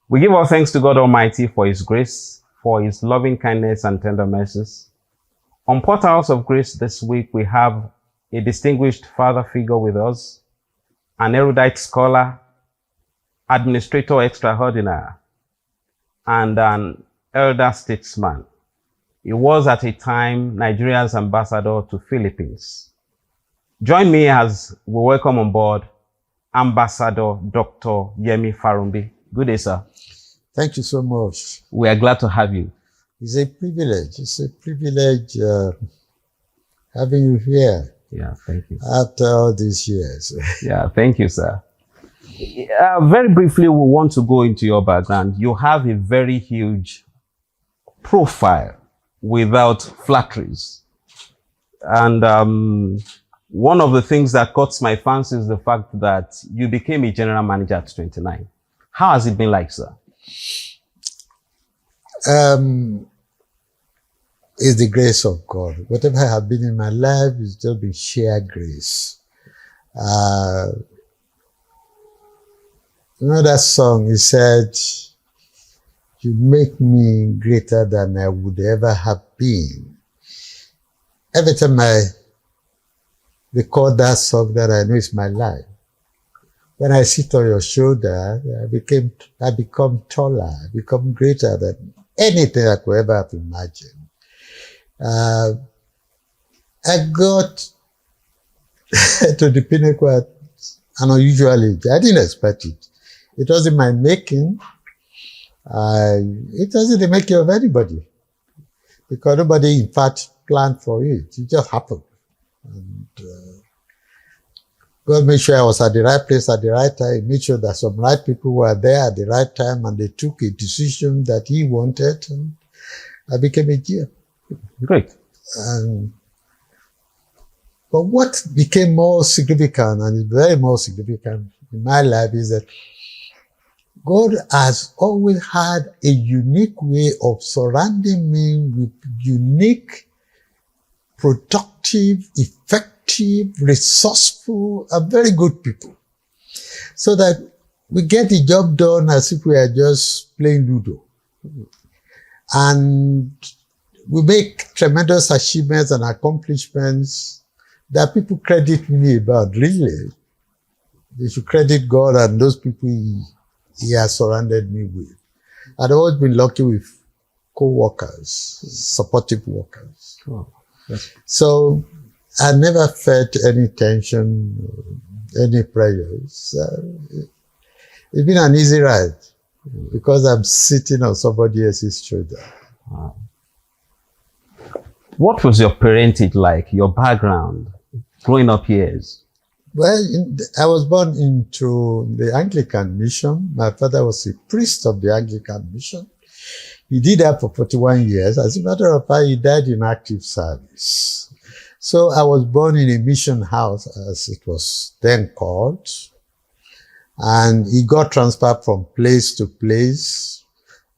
We give all thanks to God Almighty for His grace, for His loving kindness and tender mercies. On Portals of Grace this week, we have a distinguished father figure with us, an erudite scholar, administrator extraordinary, and an elder statesman. He was at a time Nigeria's ambassador to Philippines. Join me as we welcome on board Ambassador Dr. Yemi Farounbi. Good day, sir. Thank you so much. We are glad to have you. It's a privilege. It's a privilege having you here. Yeah, thank you. After all these years. Yeah, thank you, sir. Very briefly, we want to go into your background. You have a very huge profile without flatteries. And one of the things that caught my fancy is the fact that you became a general manager at 29. How has it been like, sir? It's the grace of God. Whatever I have been in my life is just been sheer grace. You know that song, he said, "You make me greater than I would ever have been." Every time I record that song, that I know it's my life. When I sit on your shoulder, I become taller, I become greater than anything I could ever have imagined. I got to the pinnacle at an unusual age. I didn't expect it. It wasn't my making. It wasn't the making of anybody. Because nobody, in fact, planned for it. It just happened. And God made sure I was at the right place at the right time. He made sure that some right people were there at the right time and they took a decision that He wanted. And I became a GM. Great. But what became more significant, and is very more significant in my life, is that God has always had a unique way of surrounding me with unique, productive, effective, resourceful, and very good people. So that we get the job done as if we are just playing Ludo. And we make tremendous achievements and accomplishments that people credit me about, really. They should credit God and those people He has surrounded me with. I've always been lucky with co-workers, supportive workers. Oh, yes. So I never felt any tension, any pressures. It's been an easy ride because I'm sitting on somebody else's shoulder. Wow. What was your parentage like, your background, growing up years? Well, I was born into the Anglican mission. My father was a priest of the Anglican mission. He did that for 41 years. As a matter of fact, he died in active service. So I was born in a mission house, as it was then called. And he got transferred from place to place.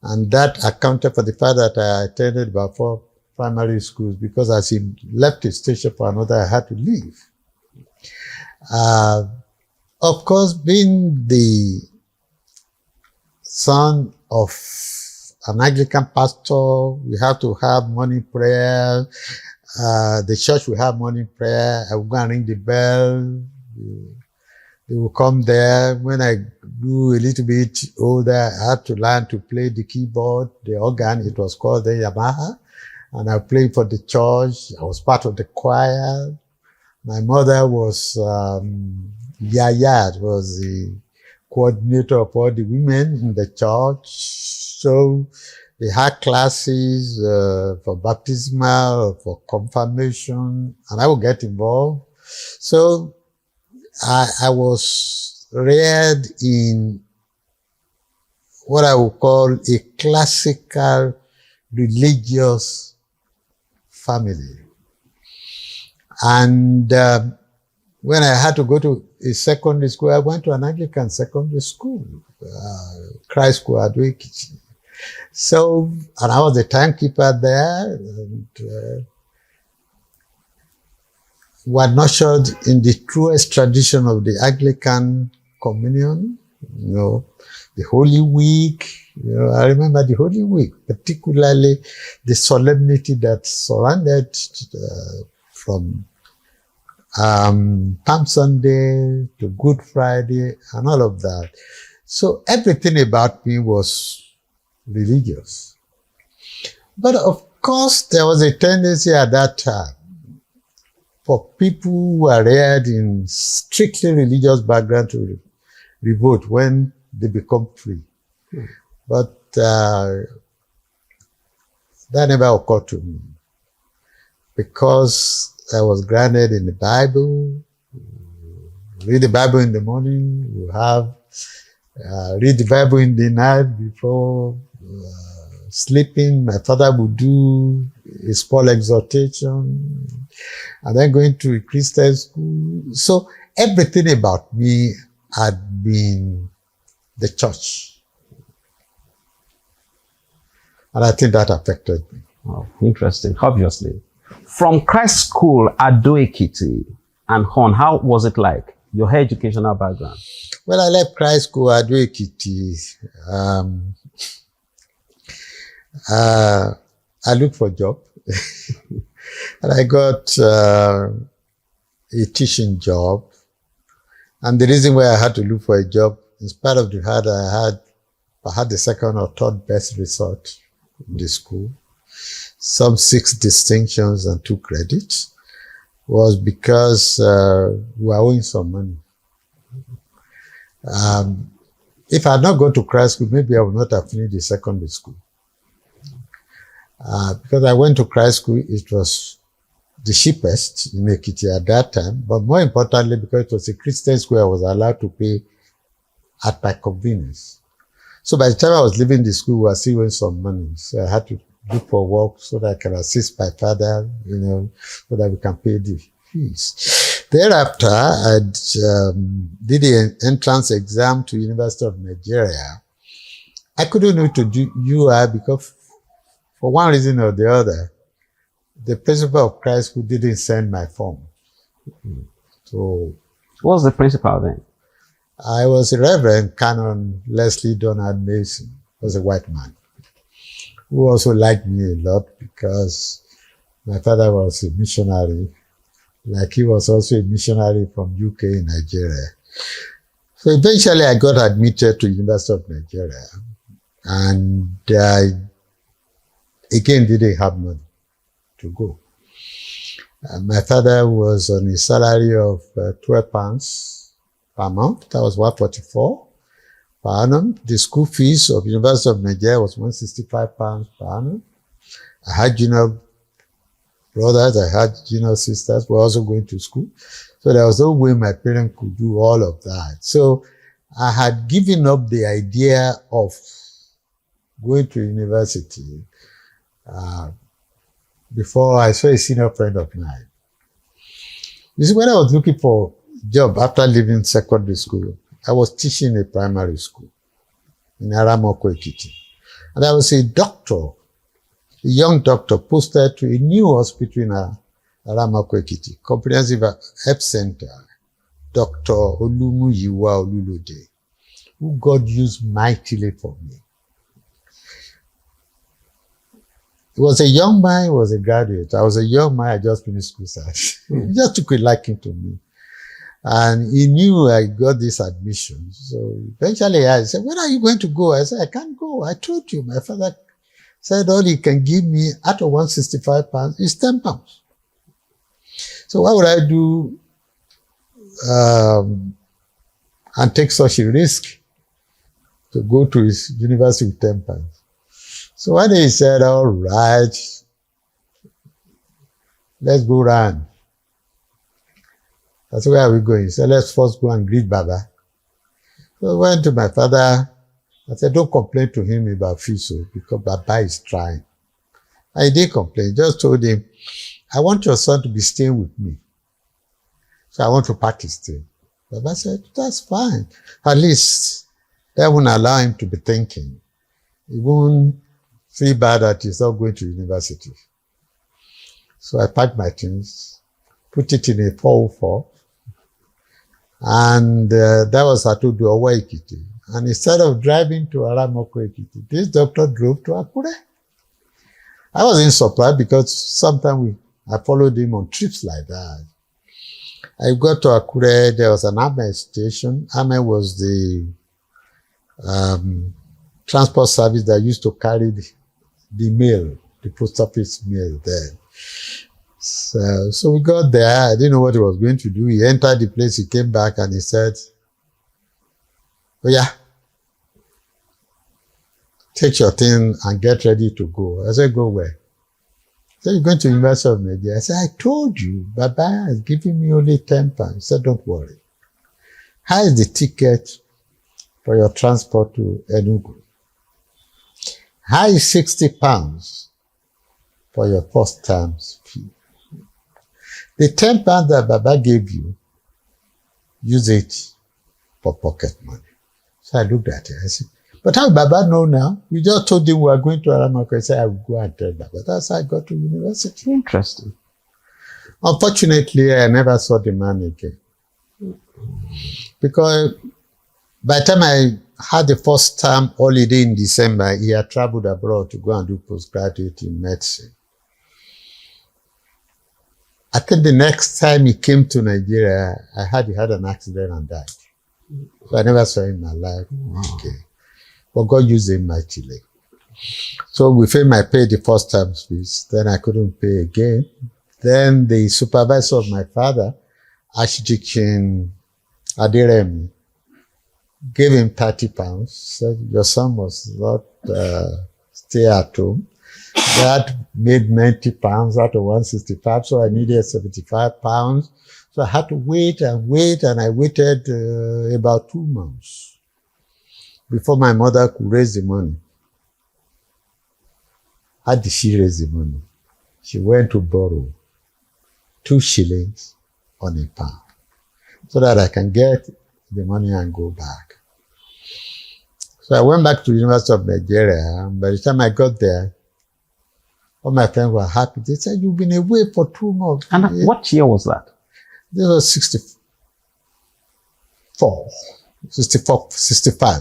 And that accounted for the fact that I attended about 4 primary schools, because as he left the station for another, I had to leave. Of course, being the son of an Anglican pastor, we have to have morning prayer. The church will have morning prayer. I will go and ring the bell. They will come there. When I grew a little bit older, I had to learn to play the keyboard, the organ. It was called the Yamaha. And I played for the church. I was part of the choir. My mother was Yaya, was the coordinator of all the women in the church. So they had classes for baptismal, for confirmation, and I would get involved. So I was reared in what I would call a classical religious family. And when I had to go to a secondary school, I went to an Anglican secondary school, Christ School at Ekiti. So, and I was the timekeeper there, and were nurtured in the truest tradition of the Anglican communion. You know, the Holy Week. You know, I remember the Holy Week, particularly the solemnity that surrounded from Palm Sunday to Good Friday and all of that. So everything about me was religious. But of course, there was a tendency at that time for people who were reared in strictly religious background to revolt when they become free. But that never occurred to me, because I was grounded in the Bible. Read the Bible in the morning, you have read the Bible in the night before sleeping. My father would do a small exhortation, and then going to a Christian school. So everything about me had been the church. And I think that affected me. Oh, interesting, obviously. From Christ School at Ekiti and on, how was it like, your educational background? When I left Christ School at Ekiti, I looked for a job. And I got a teaching job. And the reason why I had to look for a job, in spite of the fact I had the second or third best result in the school, some 6 distinctions and 2 credits, was because we were owing some money. If I had not gone to Christ School, maybe I would not have finished the secondary school. Because I went to Christ School, it was the cheapest in Ekiti at that time, but more importantly, because it was a Christian school, I was allowed to pay at my convenience. So by the time I was leaving the school, I was still owing some money. So I had to look for work so that I can assist my father, you know, so that we can pay the fees. Thereafter, I did the entrance exam to University of Nigeria. I couldn't know to do UI because for one reason or the other, the principal of Christ School didn't send my form. So, what was the principal then? I was a Reverend Canon Leslie Donald Mason, was a white man, who also liked me a lot because my father was a missionary, like he was also a missionary from UK in Nigeria. So eventually I got admitted to University of Nigeria, and I again didn't have money to go. My father was on a salary of £12 per month. That was 144 per annum. The school fees of University of Nigeria was £165 per annum. I had junior brothers, I had junior sisters who were also going to school. So there was no way my parents could do all of that. So I had given up the idea of going to university before I saw a senior friend of mine. You see, when I was looking for a job after leaving secondary school, I was teaching a primary school in Aramoko, Ekiti. And I was a doctor, a young doctor posted to a new hospital in Aramoko, Ekiti, Comprehensive Health Center, Dr. Olumuyiwa Olulode, who God used mightily for me. He was a young man, he was a graduate. I was a young man, I just finished school science. He just took a liking to me. And he knew I got this admission. So eventually I said, when are you going to go? I said, I can't go. I told you, my father said all he can give me out of £165 is £10. So why would I do and take such a risk to go to his university with £10? So one day he said, all right, let's go round. I said, where are we going? He said, let's first go and greet Baba. So I went to my father. I said, don't complain to him about Fiso because Baba is trying. I didn't complain, just told him, I want your son to be staying with me. So I want to practice still. Baba said, that's fine. At least that won't allow him to be thinking. He won't feel bad that he's not going to university. So I packed my things, put it in a 404, and that was Atodo Ekiti. And instead of driving to Aramoko, this doctor drove to Akure. I wasn't surprised because sometimes I followed him on trips like that. I got to Akure, there was an AME station. AME was the transport service that used to carry the mail, the post office mail there. So we got there. I didn't know what he was going to do. He entered the place, he came back and he said, "Oh yeah, take your thing and get ready to go." I said, "Go where?" He said, "You're going to University of Nigeria." I said, "I told you, Baba has given me only 10 pounds. He said, "Don't worry. How is the ticket for your transport to Enugu? How is 60 pounds for your first term's fee? The 10 pounds that Baba gave you, use it for pocket money." So I looked at it. I said, "But how Baba know now? We just told him we were going to Aramako." I said, "I will go and tell Baba." That's how I got to university. Interesting. Unfortunately, I never saw the man again. Because by the time I had the first term holiday in December, he had traveled abroad to go and do postgraduate in medicine. I think the next time he came to Nigeria, I heard he had an accident and died. So I never saw him in my life again. But God used him mightily. So with him, I paid the first term's fees. Then I couldn't pay again. Then the supervisor of my father, Archdeacon Adiremi, gave him 30 pounds. Said, "Your son must not stay at home." That made 90 pounds out of 165, so I needed 75 pounds. So I had to wait, and I waited about 2 months before my mother could raise the money. How did she raise the money? She went to borrow 2 shillings on a pound so that I can get the money and go back. So I went back to the University of Nigeria, and by the time I got there, all my friends were happy. They said, "You've been away for 2 months." And what year was that? This was 65.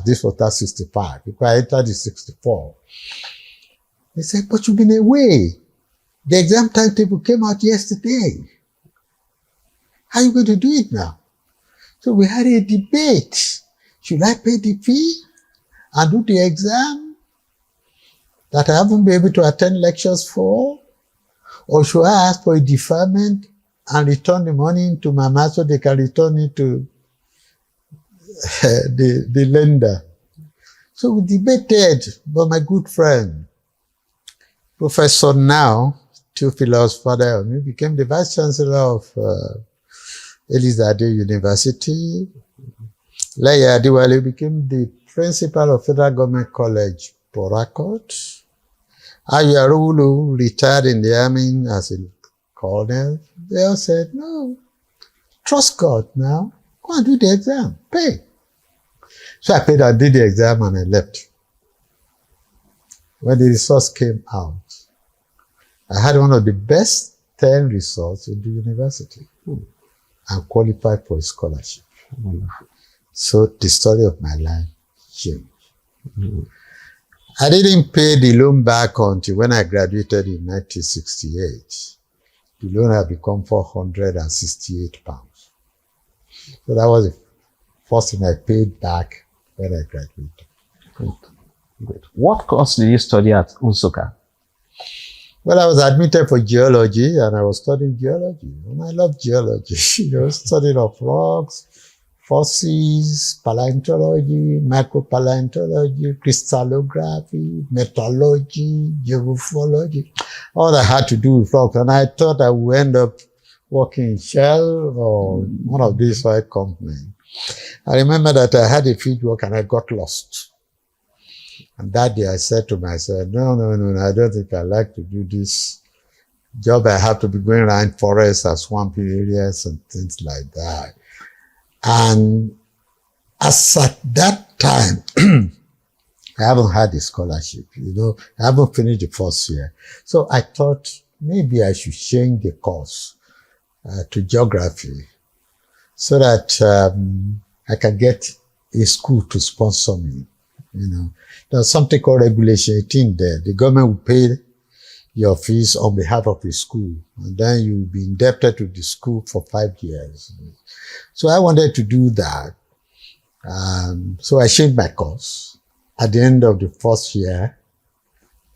This was that 65. Because I entered in 64. They said, "But you've been away. The exam timetable came out yesterday. How are you going to do it now?" So we had a debate. Should I pay the fee and do the exam that I haven't been able to attend lectures for? Or should I ask for a deferment and return the money to my master so they can return it to the lender? So we debated, but my good friend, Professor now, Theophilus Farounbi, became the Vice Chancellor of Elizade University. Leia Adiwale became the Principal of Federal Government College, Port Harcourt. Ayarulu retired in the army as a colonel. They all said, "No, trust God now. Go and do the exam. Pay." So I paid and did the exam and I left. When the results came out, I had one of the best 10 results in the university and qualified for a scholarship. Wonderful. So the story of my life changed. I didn't pay the loan back until when I graduated in 1968. The loan had become 468 pounds. So that was the first thing I paid back when I graduated. Good. What course did you study at Nsukka? Well, I was admitted for geology and I was studying geology. And I love geology, studying of rocks, fossils, paleontology, micropaleontology, crystallography, metallurgy, geomorphology. All I had to do with rocks. And I thought I would end up working in Shell or one of these oil companies. I remember that I had a field work and I got lost. And that day I said to myself, no, I don't think I like to do this job. I have to be going around forests and swampy areas and things like that. And as at that time, I haven't had a scholarship, I haven't finished the first year. So I thought maybe I should change the course to geography so that I can get a school to sponsor me. You know, there's something called Regulation 18 there. The government will pay your fees on behalf of the school, and then you'll be indebted to the school for 5 years. So I wanted to do that. So I changed my course at the end of the first year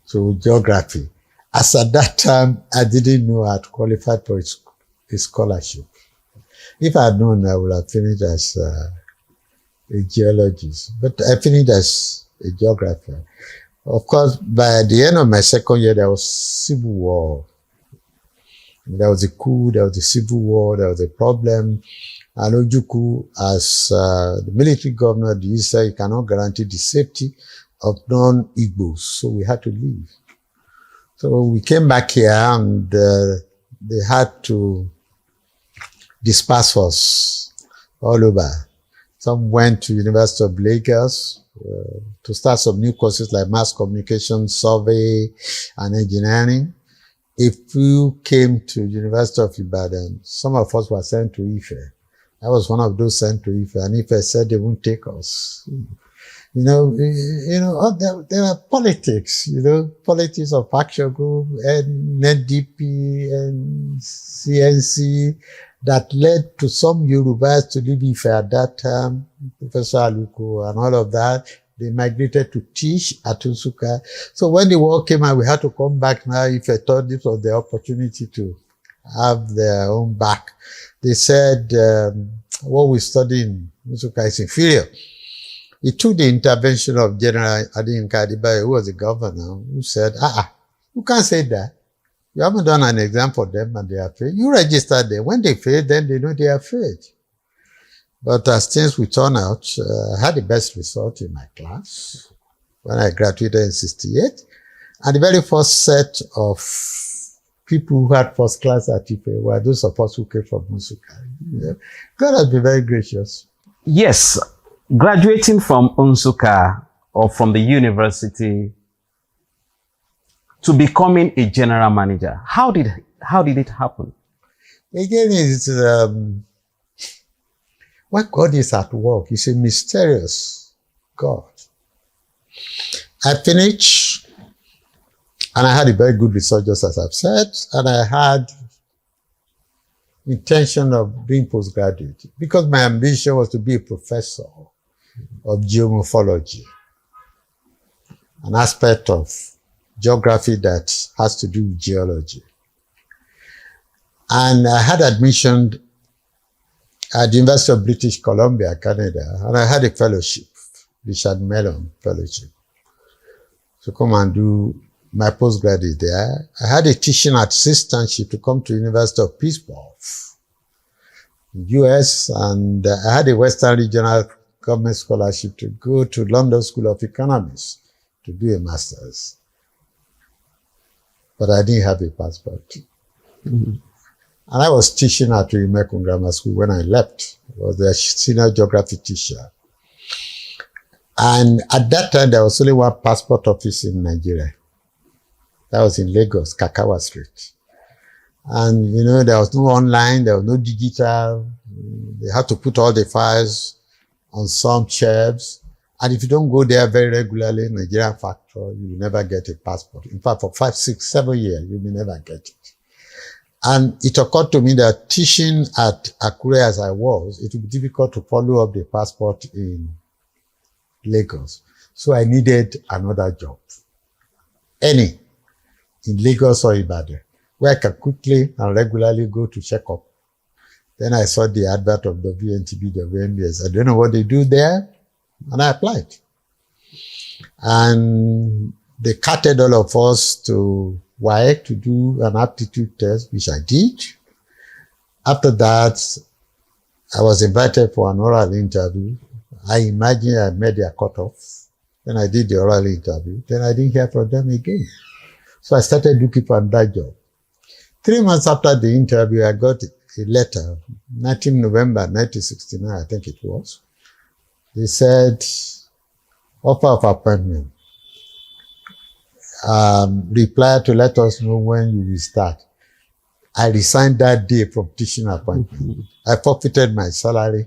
to geography. As at that time, I didn't know I'd qualified for a scholarship. If I had known, I would have finished as a geologist, but I finished as a geographer. Of course, by the end of my second year, there was civil war. There was a coup, there was a civil war, there was a problem. And Ojukwu, as the military governor, he said he cannot guarantee the safety of non-Igbos, so we had to leave. So we came back here and they had to disperse us all over. Some went to University of Lagos to start some new courses like mass communication, survey, and engineering. A few came to University of Ibadan. Some of us were sent to Ife. I was one of those sent to Ife, and Ife said they won't take us. You know, there are politics, politics of Action Group and NDP and CNC that led to some Yorubas to leave Ife at that time, Professor Aluko and all of that. They migrated to teach at Nsukka. So when the war came out, we had to come back now. If I thought this was the opportunity to have their own back, they said, what we study in Nsukka is inferior. It took the intervention of General Adiyinka Adibayo, who was the governor, who said, you can't say that. You haven't done an exam for them and they are failed. You registered them. When they fail, then they know they are failed. But as things would turn out, I had the best result in my class when I graduated in 68. And the very first set of people who had first class at Ife were those of us who came from Nsukka. God has been very gracious. Yes, graduating from Nsukka or from the university to becoming a general manager, how did it happen? Again, it's when God is at work, He's a mysterious God. I finished, and I had a very good result, just as I've said, and I had intention of doing postgraduate because my ambition was to be a professor of geomorphology, an aspect of geography that has to do with geology. And I had admission at the University of British Columbia, Canada, and I had a fellowship, Richard Mellon Fellowship, to come and do my postgraduate there. I had a teaching assistantship to come to University of Pittsburgh, US, and I had a Western Regional Government Scholarship to go to London School of Economics to do a master's. But I didn't have a passport. Mm-hmm. And I was teaching at Imekun Grammar School when I left. I was a senior geography teacher. And at that time, there was only one passport office in Nigeria. That was in Lagos, Kakawa Street. And, there was no online, there was no digital. They had to put all the files on some shelves. And if you don't go there very regularly, Nigerian factor, you will never get a passport. In fact, for 5, 6, 7 years, you will never get it. And it occurred to me that teaching at AKURE as I was, it would be difficult to follow up the passport in Lagos. So I needed another job. Any, in Lagos or Ibadan, where I can quickly and regularly go to check up. Then I saw the advert of WNTB, WNBS. I don't know what they do there. And I applied. And they carted all of us to WAEC to do an aptitude test, which I did. After that, I was invited for an oral interview. I imagine I met their cutoff. Then I did the oral interview. Then I didn't hear from them again. So I started looking for another job. 3 months after the interview, I got a letter, 19 November 1969, I think it was. They said, offer of appointment. Reply to let us know when you will start. I resigned that day from teaching appointment. I forfeited my salary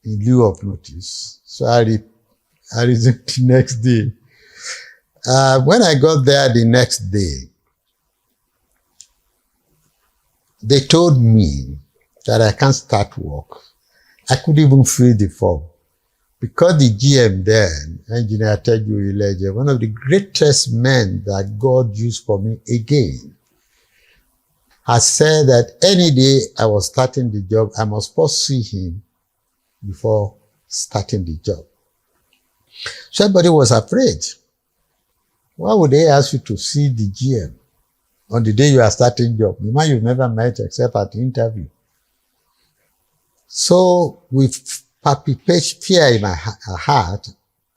in lieu of notice. So I resumed the next day. When I got there the next day, they told me that I can't start work. I couldn't even fill the form. Because the GM then, Engineer Teju Ileje, one of the greatest men that God used for me again, has said that any day I was starting the job, I must first see him before starting the job. So everybody was afraid. Why would they ask you to see the GM on the day you are starting job? The man you've never met except at the interview. So with palpitation, fear in my heart,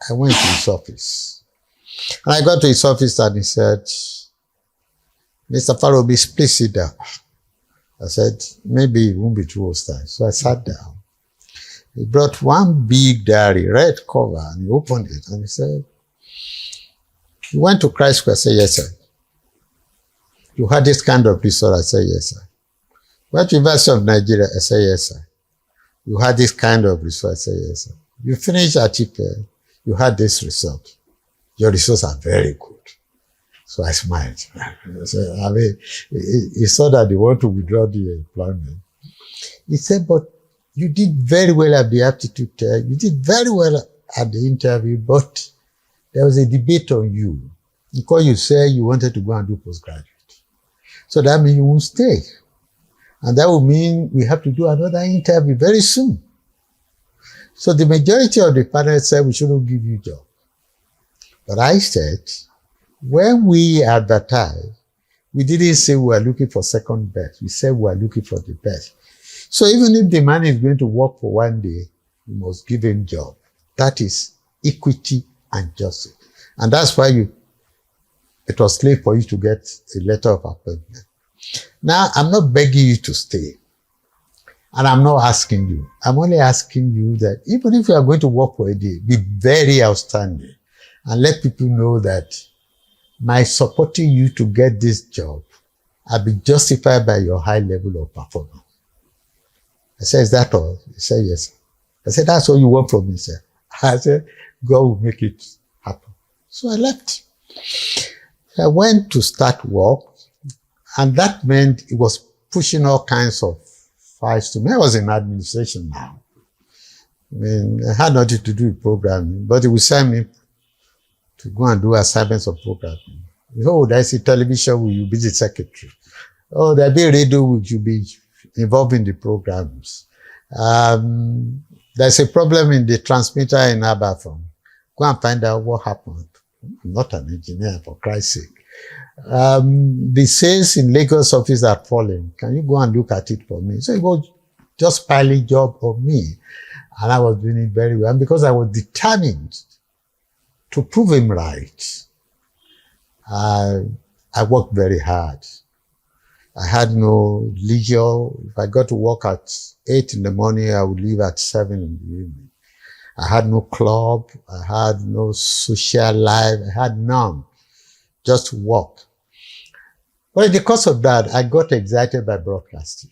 I went to his office. And I got to his office and he said, Mr. Farounbi, please sit down. I said, maybe it won't be too hostile. So I sat down. He brought one big diary, red cover, and he opened it and he said, you went to Christ School? I said, yes, sir. You had this kind of result? I said, yes, sir. Went to University of Nigeria? I said, yes, sir. You had this kind of result? I said, yes, sir. You finished at IPE, you had this result. Your results are very good. So I smiled. So, I mean, he saw that they want to withdraw the employment. He said, but you did very well at the aptitude test. You did very well at the interview, but there was a debate on you because you said you wanted to go and do postgraduate. So that means you won't stay. And that will mean we have to do another interview very soon. So the majority of the panel said we shouldn't give you a job. But I said, when we advertised, we didn't say we were looking for second best. We said we were looking for the best. So even if the man is going to work for one day, we must give him a job. That is equity and justice. And that's why it was clear for you to get a letter of appointment. Now, I'm not begging you to stay. And I'm not asking you. I'm only asking you that even if you are going to work for a day, be very outstanding. And let people know that my supporting you to get this job, I'll be justified by your high level of performance. I said, is that all? He said, yes. I said, that's all you want from me, sir. I said, God will make it happen. So I left. I went to start work, and that meant it was pushing all kinds of files to me. I was in administration now. I mean, I had nothing to do with programming, but it would send me to go and do assignments of programming. Oh, there's a television, will you be the secretary? Oh, there'll be a radio, would you be involved in the programs? There's a problem in the transmitter in Abadan. Go and find out what happened. I'm not an engineer, for Christ's sake. The sales in Lagos office are falling. Can you go and look at it for me? So it was just piling job on me. And I was doing it very well. And because I was determined to prove him right, I worked very hard. I had no leisure. If I got to work at 8 in the morning, I would leave at 7 in the evening. I had no club. I had no social life. I had none. Just work. But in the course of that, I got excited by broadcasting.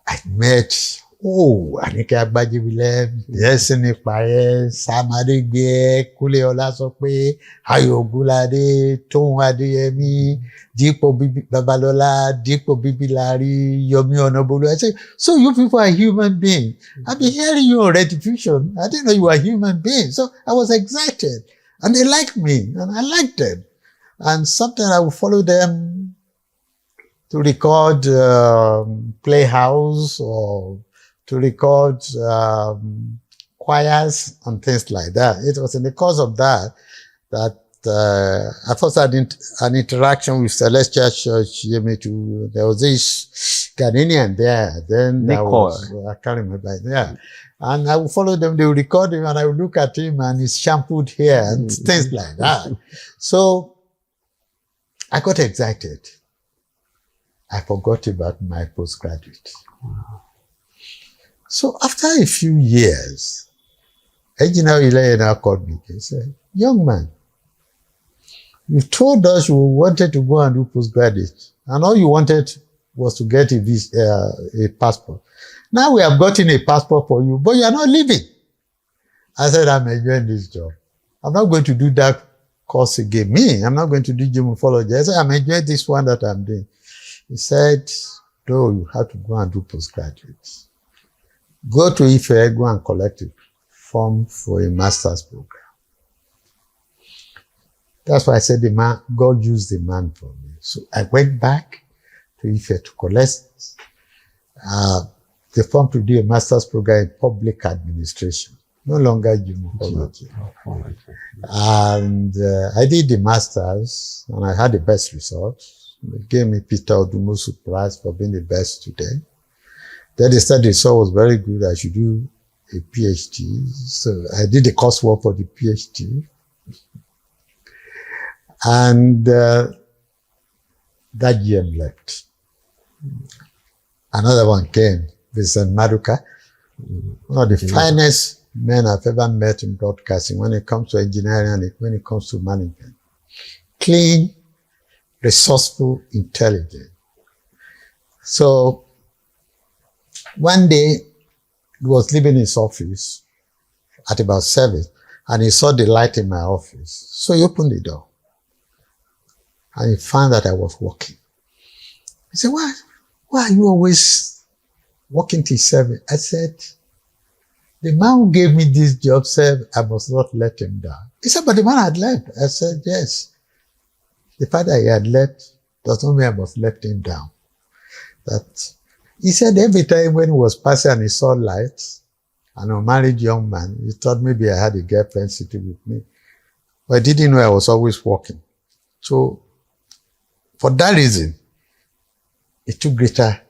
I met, Anike Agbajibilem, Yesini Paye, Sam Adegbe, Kule Olasope, Ayo Ogulade, Tohun Adeyemi, Dipo Babalola, Dipo Bibilari, Yomi Onobolu. I said, so you people are human beings. I've been hearing you on repetition. I didn't know you were human beings. So I was excited. And they liked me, and I liked them. And sometimes I would follow them to record Playhouse or to record choirs and things like that. It was in the course of that I first had an interaction with Celestial Church, Yemi too. There was this Ghanaian there. Then I can't remember. Yeah. And I would follow them, they would record him, and I would look at him and his shampooed hair and things like that. So I got excited. I forgot about my postgraduate. Wow. So after a few years, Engineer Ilayena called me. He said, young man, you told us you wanted to go and do postgraduate, and all you wanted was to get a passport. Now we have gotten a passport for you, but you are not leaving. I said, I'm enjoying this job. I'm not going to do that course again. I'm not going to do geomorphology. I said, I'm enjoying this one that I'm doing. He said, no, you have to go and do postgraduate. Go to Ife, go and collect a form for a master's program. That's why I said God used the man for me. So I went back to Ife to collect the form to do a master's program in public administration. No longer geomorphology. And I did the master's and I had the best results. They gave me Peter Odumusu Prize for being the best student. Then they said the result was very good. I should do a PhD. So I did the coursework for the PhD. And that GM left. Another one came, Vincent Maduka, one of the finest men I've ever met in broadcasting when it comes to engineering and when it comes to management. Clean, resourceful, intelligent. So one day, he was leaving his office at about 7, and he saw the light in my office. So he opened the door, and he found that I was working. He said, why are you always working till 7? I said, the man who gave me this job said I must not let him down. He said, but the man had left. I said, yes. The fact that he had left does not mean I must let him down. He said every time when he was passing and he saw lights, and a married young man, he thought maybe I had a girlfriend sitting with me. But I didn't know I was always working. So for that reason, he took greater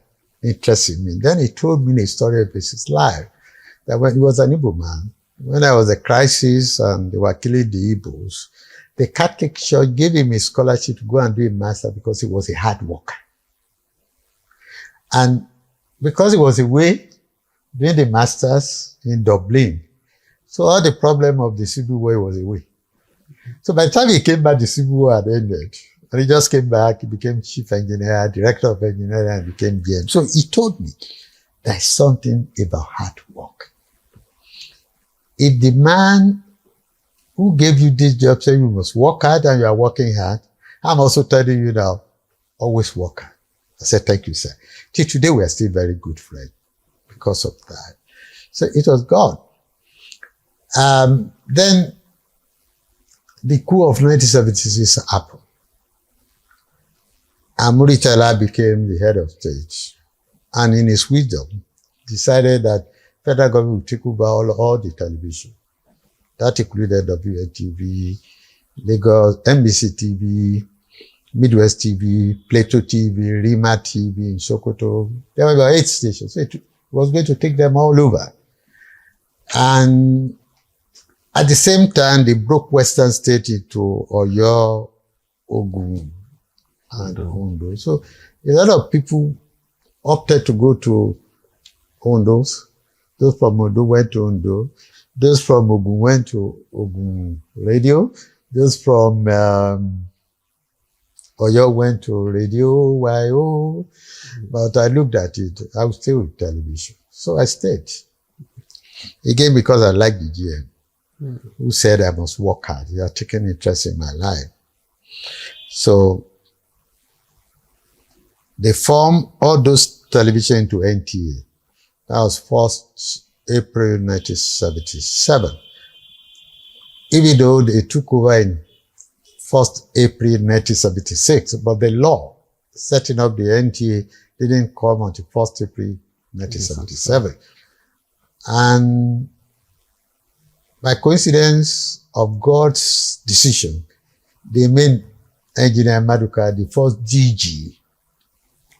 interest in me. Then he told me the story of his life. That when he was an Igbo man, when there was a crisis and they were killing the Igbos, the Catholic Church gave him a scholarship to go and do a master because he was a hard worker. And because he was away doing the masters in Dublin, so all the problem of the Civil War was away. So by the time he came back, the Civil War had ended. And he just came back, he became chief engineer, director of engineering, and became GM. So he told me there's something about hard work. If the man who gave you this job said you must work hard and you are working hard, I'm also telling you now, always work hard. I said, thank you, sir. Till today, we are still very good friends because of that. So it was God. Then the coup of 1976 happened. And Muritala became the head of state. And in his wisdom, decided that federal government would take over all the television. That included WNTV, Lagos, NBC TV, Midwest TV, Plateau TV, Rima TV in Sokoto. There were about 8 stations. So it was going to take them all over. And at the same time, they broke Western State into Oyo, Ogun, and Ondo. So a lot of people opted to go to Ondos. Those from Ondo went to Ondo. Those from Ogun went to Ogun Radio. Those from Oyo went to Radio YO. But I looked at it. I was still with television. So I stayed. Again, because I liked the GM, who said I must work hard. He had taken interest in my life. So they formed all those television into NTA. That was 1st April 1977. Even though they took over in 1st April 1976, but the law setting up the NTA didn't come until 1st April 1977. And by coincidence of God's decision, they made Engineer Maduka the first DG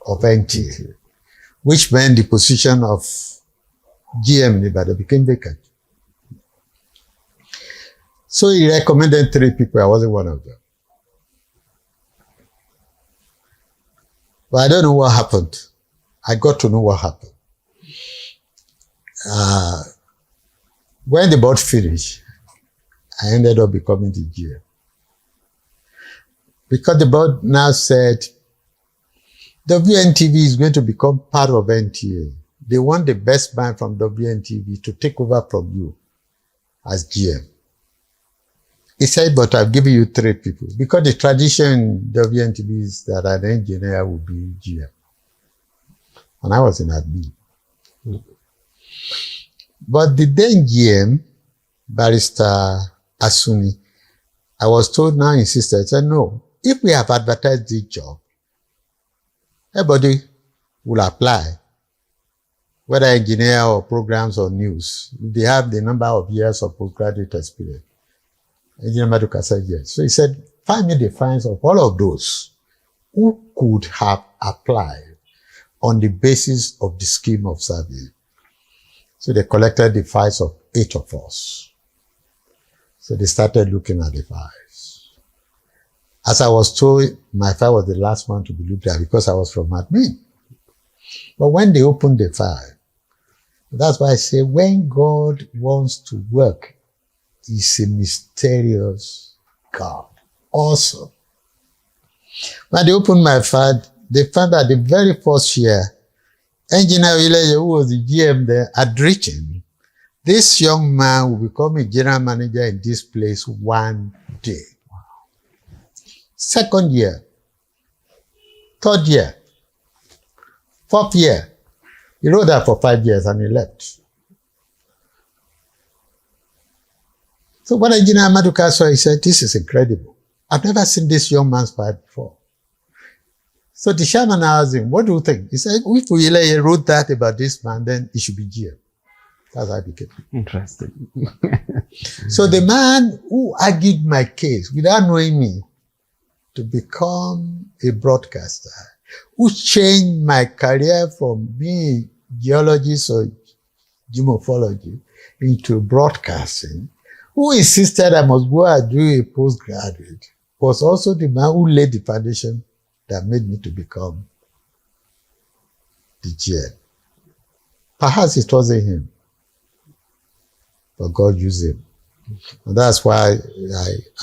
of NTA, which meant the position of GM in Ibadan became vacant. So he recommended 3 people. I wasn't one of them. But I don't know what happened. I got to know what happened. When the board finished, I ended up becoming the GM. Because the board now said, WNTV is going to become part of NTA. they want the best man from WNTV to take over from you as GM. He said, but I've given you 3 people. Because the tradition in WNTV is that an engineer will be GM. And I was in admin. But the then GM, Barrister Asuni, I was told now insisted, I said, no, if we have advertised this job, everybody will apply, whether engineer or programs or news. If they have the number of years of postgraduate experience. Engineer Maduka said yes. So he said, find me the files of all of those who could have applied on the basis of the scheme of survey. So they collected the files of 8 of us. So they started looking at the files. As I was told, my file was the last one to be looked at because I was from admin. But when they opened the file, that's why I say when God wants to work, He's a mysterious God. Also, when they opened my file, they found that the very first year, Engineer Ileye, who was the GM there, had written, this young man will become a general manager in this place one day. Second year, third year, fourth year, he wrote that for 5 years and he left. So when Engineer Maduka saw, he said, this is incredible. I've never seen this young man's file before. So the chairman asked him, what do you think? He said, if Uyeleye wrote that about this man, then he should be GM. That's how I became. Interesting. So the man who argued my case without knowing me to become a broadcaster, who changed my career from being geologist or geomorphology into broadcasting, who insisted I must go and do a postgraduate, was also the man who laid the foundation that made me to become the GM. Perhaps it wasn't him, but God used him. And that's why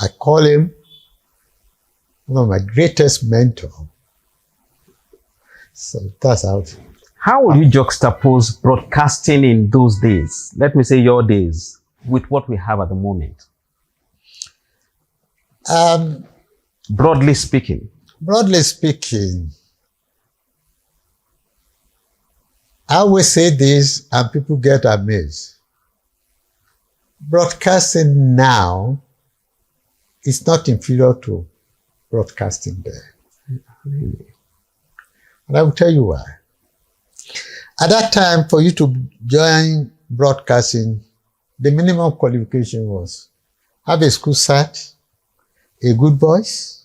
I call him one of my greatest mentors. So that's how. How would you juxtapose broadcasting in those days, let me say your days, with what we have at the moment? Broadly speaking. Broadly speaking, I always say this and people get amazed. Broadcasting now is not inferior to broadcasting there. Really? And I will tell you why. At that time, for you to join broadcasting, the minimum qualification was have a school cert, a good voice,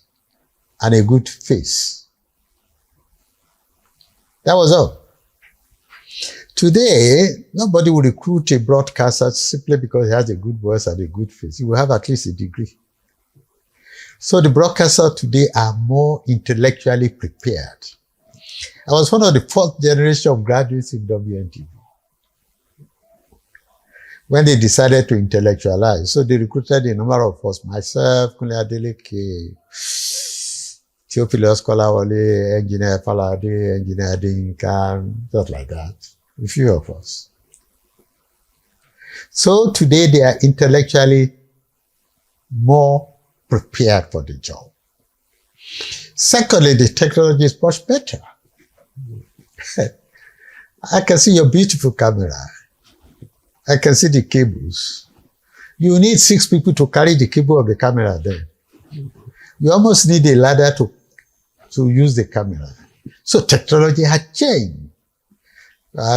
and a good face. That was all. Today, nobody will recruit a broadcaster simply because he has a good voice and a good face. He will have at least a degree. So the broadcasters today are more intellectually prepared. I was one of the 4th generation of graduates in WNTV. When they decided to intellectualize, so they recruited a number of us, myself, Kunle Adeleke, Theophilus Kolawole, Engineer Falade, Engineer Adeyinka, just like that. A few of us. So today they are intellectually more prepared for the job. Secondly, the technology is much better. I can see your beautiful camera. I can see the cables. You need 6 people to carry the cable of the camera then. You almost need a ladder to use the camera. So technology has changed.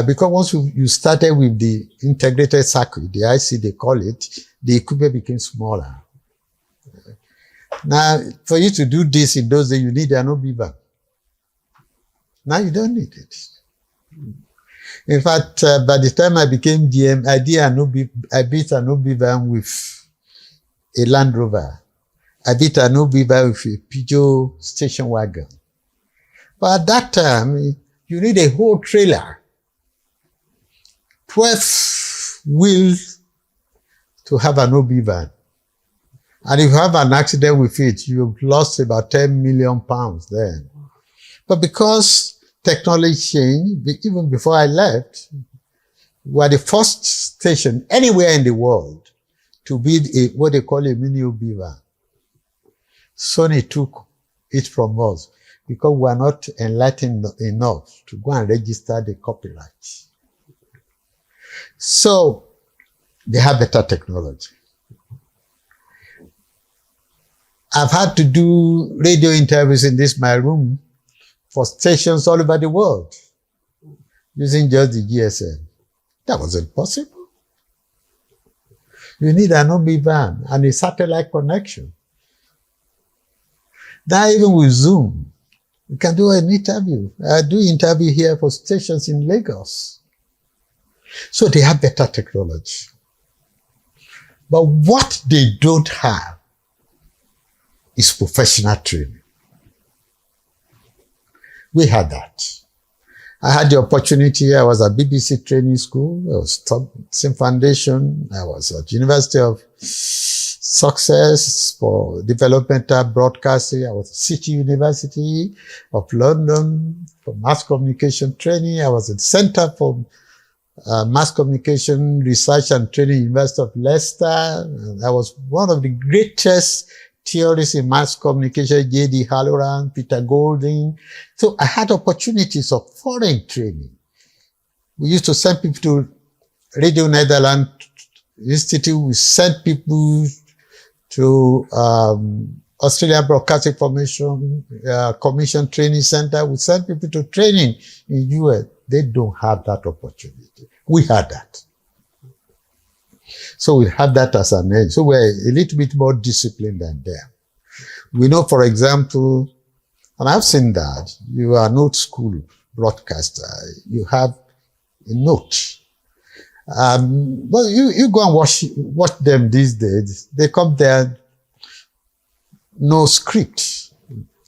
Because once you started with the integrated circuit, the IC they call it, the equipment became smaller. Now, for you to do this in those days, you need an OB van. Now you don't need it. In fact, by the time I became GM, I built an OB van with a Land Rover. I built an OB van with a Peugeot station wagon. But at that time, you need a whole trailer, 12 wheels to have an OB van. And if you have an accident with it, you've lost about 10 million pounds then. But because technology changed, even before I left, we were the first station anywhere in the world to build what they call a mini beaver. Sony took it from us because we are not enlightened enough to go and register the copyright. So they have better technology. I've had to do radio interviews in my room for stations all over the world using just the GSM. That wasn't possible. You need an OB van and a satellite connection. Now even with Zoom, you can do an interview. I do interview here for stations in Lagos. So they have better technology. But what they don't have is professional training. We had that. I had the opportunity. I was at BBC Training School. I was Thompson Foundation. I was at University of Success for Developmental Broadcasting. I was at City University of London for Mass Communication Training. I was at Center for Mass Communication Research and Training, University of Leicester. And I was one of the greatest theorists in mass communication, J.D. Halloran, Peter Golding. So I had opportunities of foreign training. We used to send people to Radio Netherlands Institute. We sent people to Australian Broadcasting Commission Training Center. We sent people to training in US. They don't have that opportunity. We had that. So we have that as an edge. So we're a little bit more disciplined than them. We know, for example, and I've seen that, you are an old school broadcaster. You have a note. Well, you go and watch them these days. They come there, no script,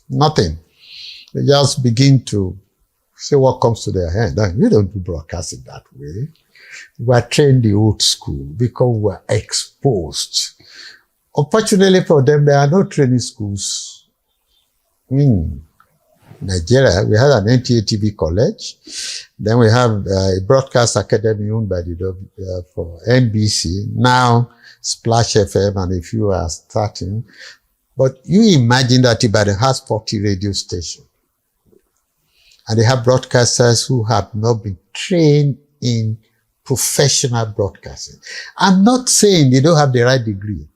nothing. They just begin to say what comes to their head. We don't do broadcasting that way. We are trained the old school because we are exposed. Unfortunately for them, there are no training schools. In Nigeria, we had an NTA TV college. Then we have a broadcast academy owned by for NBC. Now, Splash FM and a few are starting. But you imagine that Ibadan has 40 radio stations. And they have broadcasters who have not been trained in professional broadcasting. I'm not saying they don't have the right degree.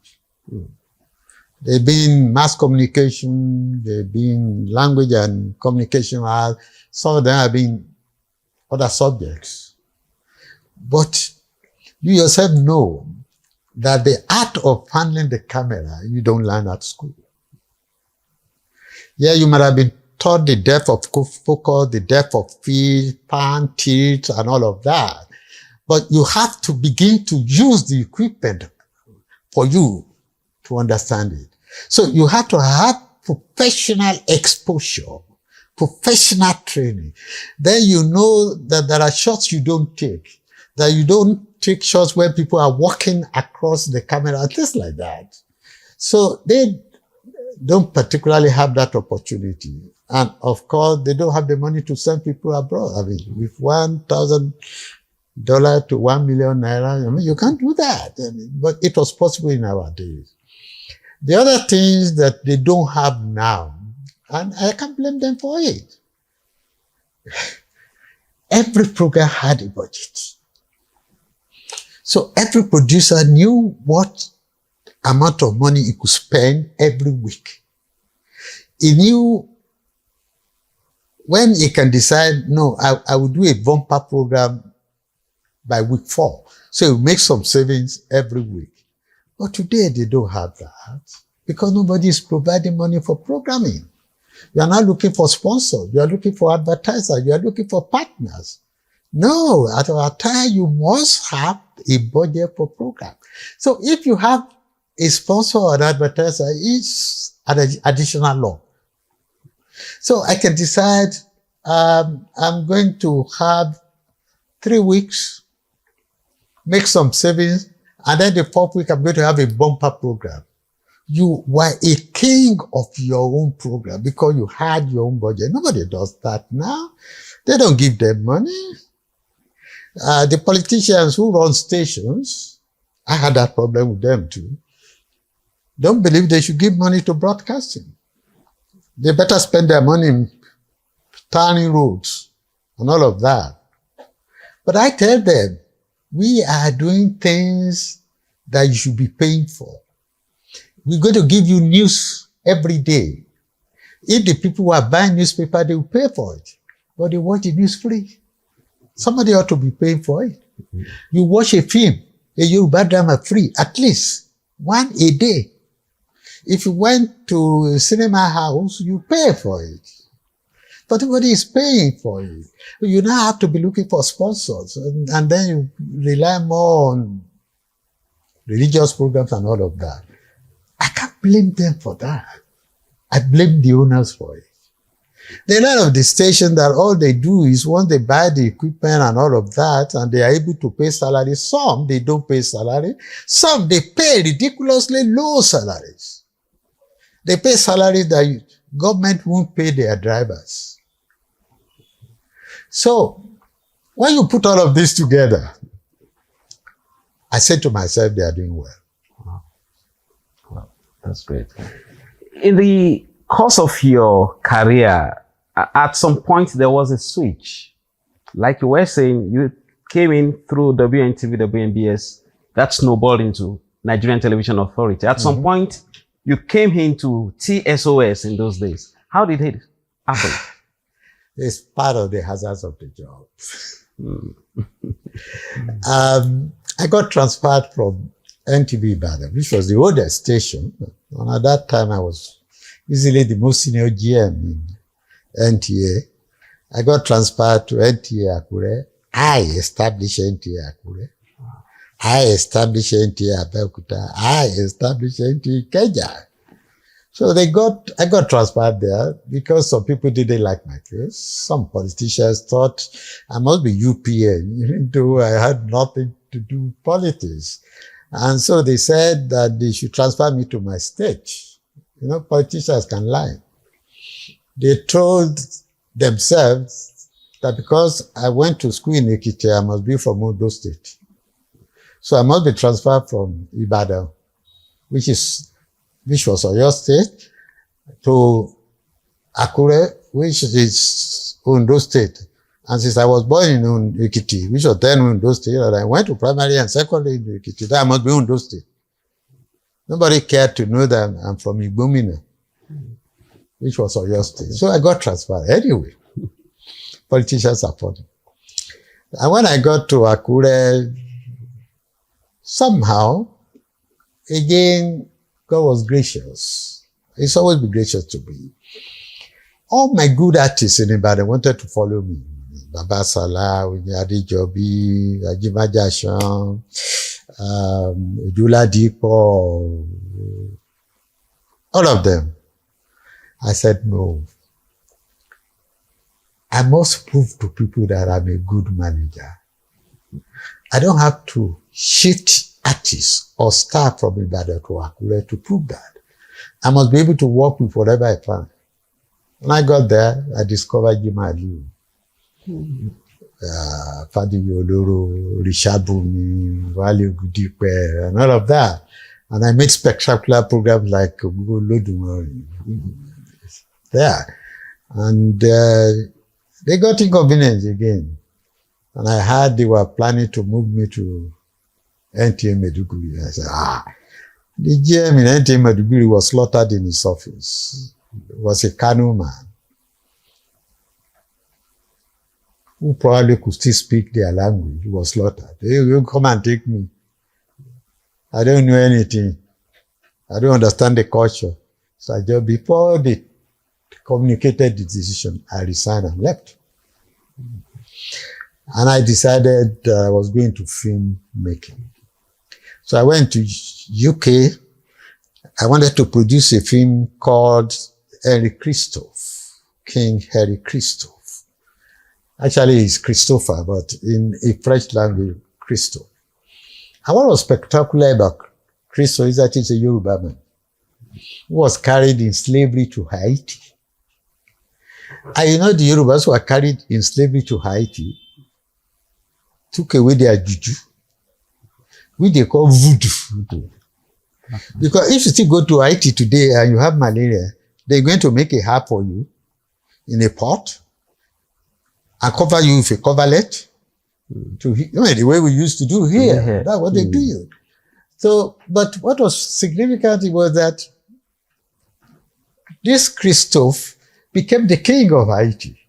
They've been mass communication, they've been language and communication arts, some of them have been other subjects. But you yourself know that the art of handling the camera, you don't learn at school. Yeah, you might have been taught the depth of focus, the depth of field, pan, tilt, and all of that. But you have to begin to use the equipment for you to understand it. So you have to have professional exposure, professional training. Then you know that there are shots you don't take, that you don't take shots where people are walking across the camera, things like that. So they don't particularly have that opportunity. And of course, they don't have the money to send people abroad. I mean, with $1,000 to 1 million naira, I mean, you can't do that. I mean, but it was possible in our days. The other things that they don't have now, and I can't blame them for it. Every program had a budget. So every producer knew what amount of money he could spend every week. He knew when he can decide, no, I will do a bumper program by week 4. So he make some savings every week. But today they don't have that because nobody is providing money for programming. You are not looking for sponsors. You are looking for advertisers. You are looking for partners. No, at our time, you must have a budget for program. So if you have a sponsor or an advertiser, it's an additional law. So I can decide I'm going to have 3 weeks, make some savings, and then the 4th week I'm going to have a bumper program. You were a king of your own program because you had your own budget. Nobody does that now. They don't give them money. The politicians who run stations, I had that problem with them too, don't believe they should give money to broadcasting. They better spend their money in turning roads and all of that. But I tell them, we are doing things that you should be paying for. We're going to give you news every day. If the people who are buying newspaper, they will pay for it. But they watch the news free. Somebody ought to be paying for it. You watch a film, a Yoruba drama free, at least one a day. If you went to a cinema house, you pay for it. But everybody is paying for it. You now have to be looking for sponsors, and then you rely more on religious programs and all of that. I can't blame them for that. I blame the owners for it. There are a lot of the stations that all they do is once they buy the equipment and all of that, and they are able to pay salary. Some, they don't pay salary. Some, they pay ridiculously low salaries. They pay salaries that government won't pay their drivers. So, when you put all of this together, I said to myself, they are doing well. Wow. Well, that's great. In the course of your career, at some point there was a switch. Like you were saying, you came in through WNTV, WNBS, that snowballed into Nigerian Television Authority. At some point, you came into TSOS in those days. How did it happen? It's part of the hazards of the job. I got transferred from NTV IBADAN, which was the oldest station. And at that time, I was easily the most senior GM in NTA. I got transferred to NTA AKURE. I established NTA AKURE. I established NTA ABEOKUTA. I established NTA Kenya. So I got transferred there because some people didn't like my case. Some politicians thought I must be UPN, even though I had nothing to do with politics. And so they said that they should transfer me to my state. You know, politicians can lie. They told themselves that because I went to school in Ekiti, I must be from Ondo State. So I must be transferred from IBADAN, which was Oyo State, to AKURE, which is Ondo State. And since I was born in Ekiti, which was then Ondo State, and I went to primary and secondary in Ekiti, then I must be Ondo State. Nobody cared to know that I'm from Igbomina, which was Oyo State. So I got transferred. Anyway, politicians are funny. And when I got to AKURE, somehow, again, God was gracious. He's always been gracious to me. All my good artists in Ibadan wanted to follow me. Baba Salah, Adijobi, Ajimajashan, Edula Dipo, all of them. I said, no. I must prove to people that I'm a good manager. I don't have to shift artists or staff from Ibadan to AKURE to prove that. I must be able to work with whatever I find. When I got there, I discovered Yemi, Fadi Yoloro, Rishabuni, Wale Gudipe, and all of that. And I made spectacular programs like Lodumari. There. And they got inconvenience again. And I heard they were planning to move me to NTA Meduguri. I said, the GM in NTA Meduguri was slaughtered in his office. He was a Kano man who probably could still speak their language. He was slaughtered. They will come and take me. I don't know anything. I don't understand the culture. So I just, before they communicated the decision, I resigned and left. And I decided I was going to film making. So I went to UK. I wanted to produce a film called Henry Christophe, King Henry Christophe. Actually, it's Christopher, but in a French language, Christophe. And what was spectacular about Christophe is that he's a Yoruba man who was carried in slavery to Haiti. And you know, the Yorubas who were carried in slavery to Haiti took away their juju, which they call voodoo. Because if you still go to Haiti today and you have malaria, they're going to make a herb for you in a pot and cover you with a coverlet. The way we used to do here. That's what they do. So, but what was significant was that this Christophe became the king of Haiti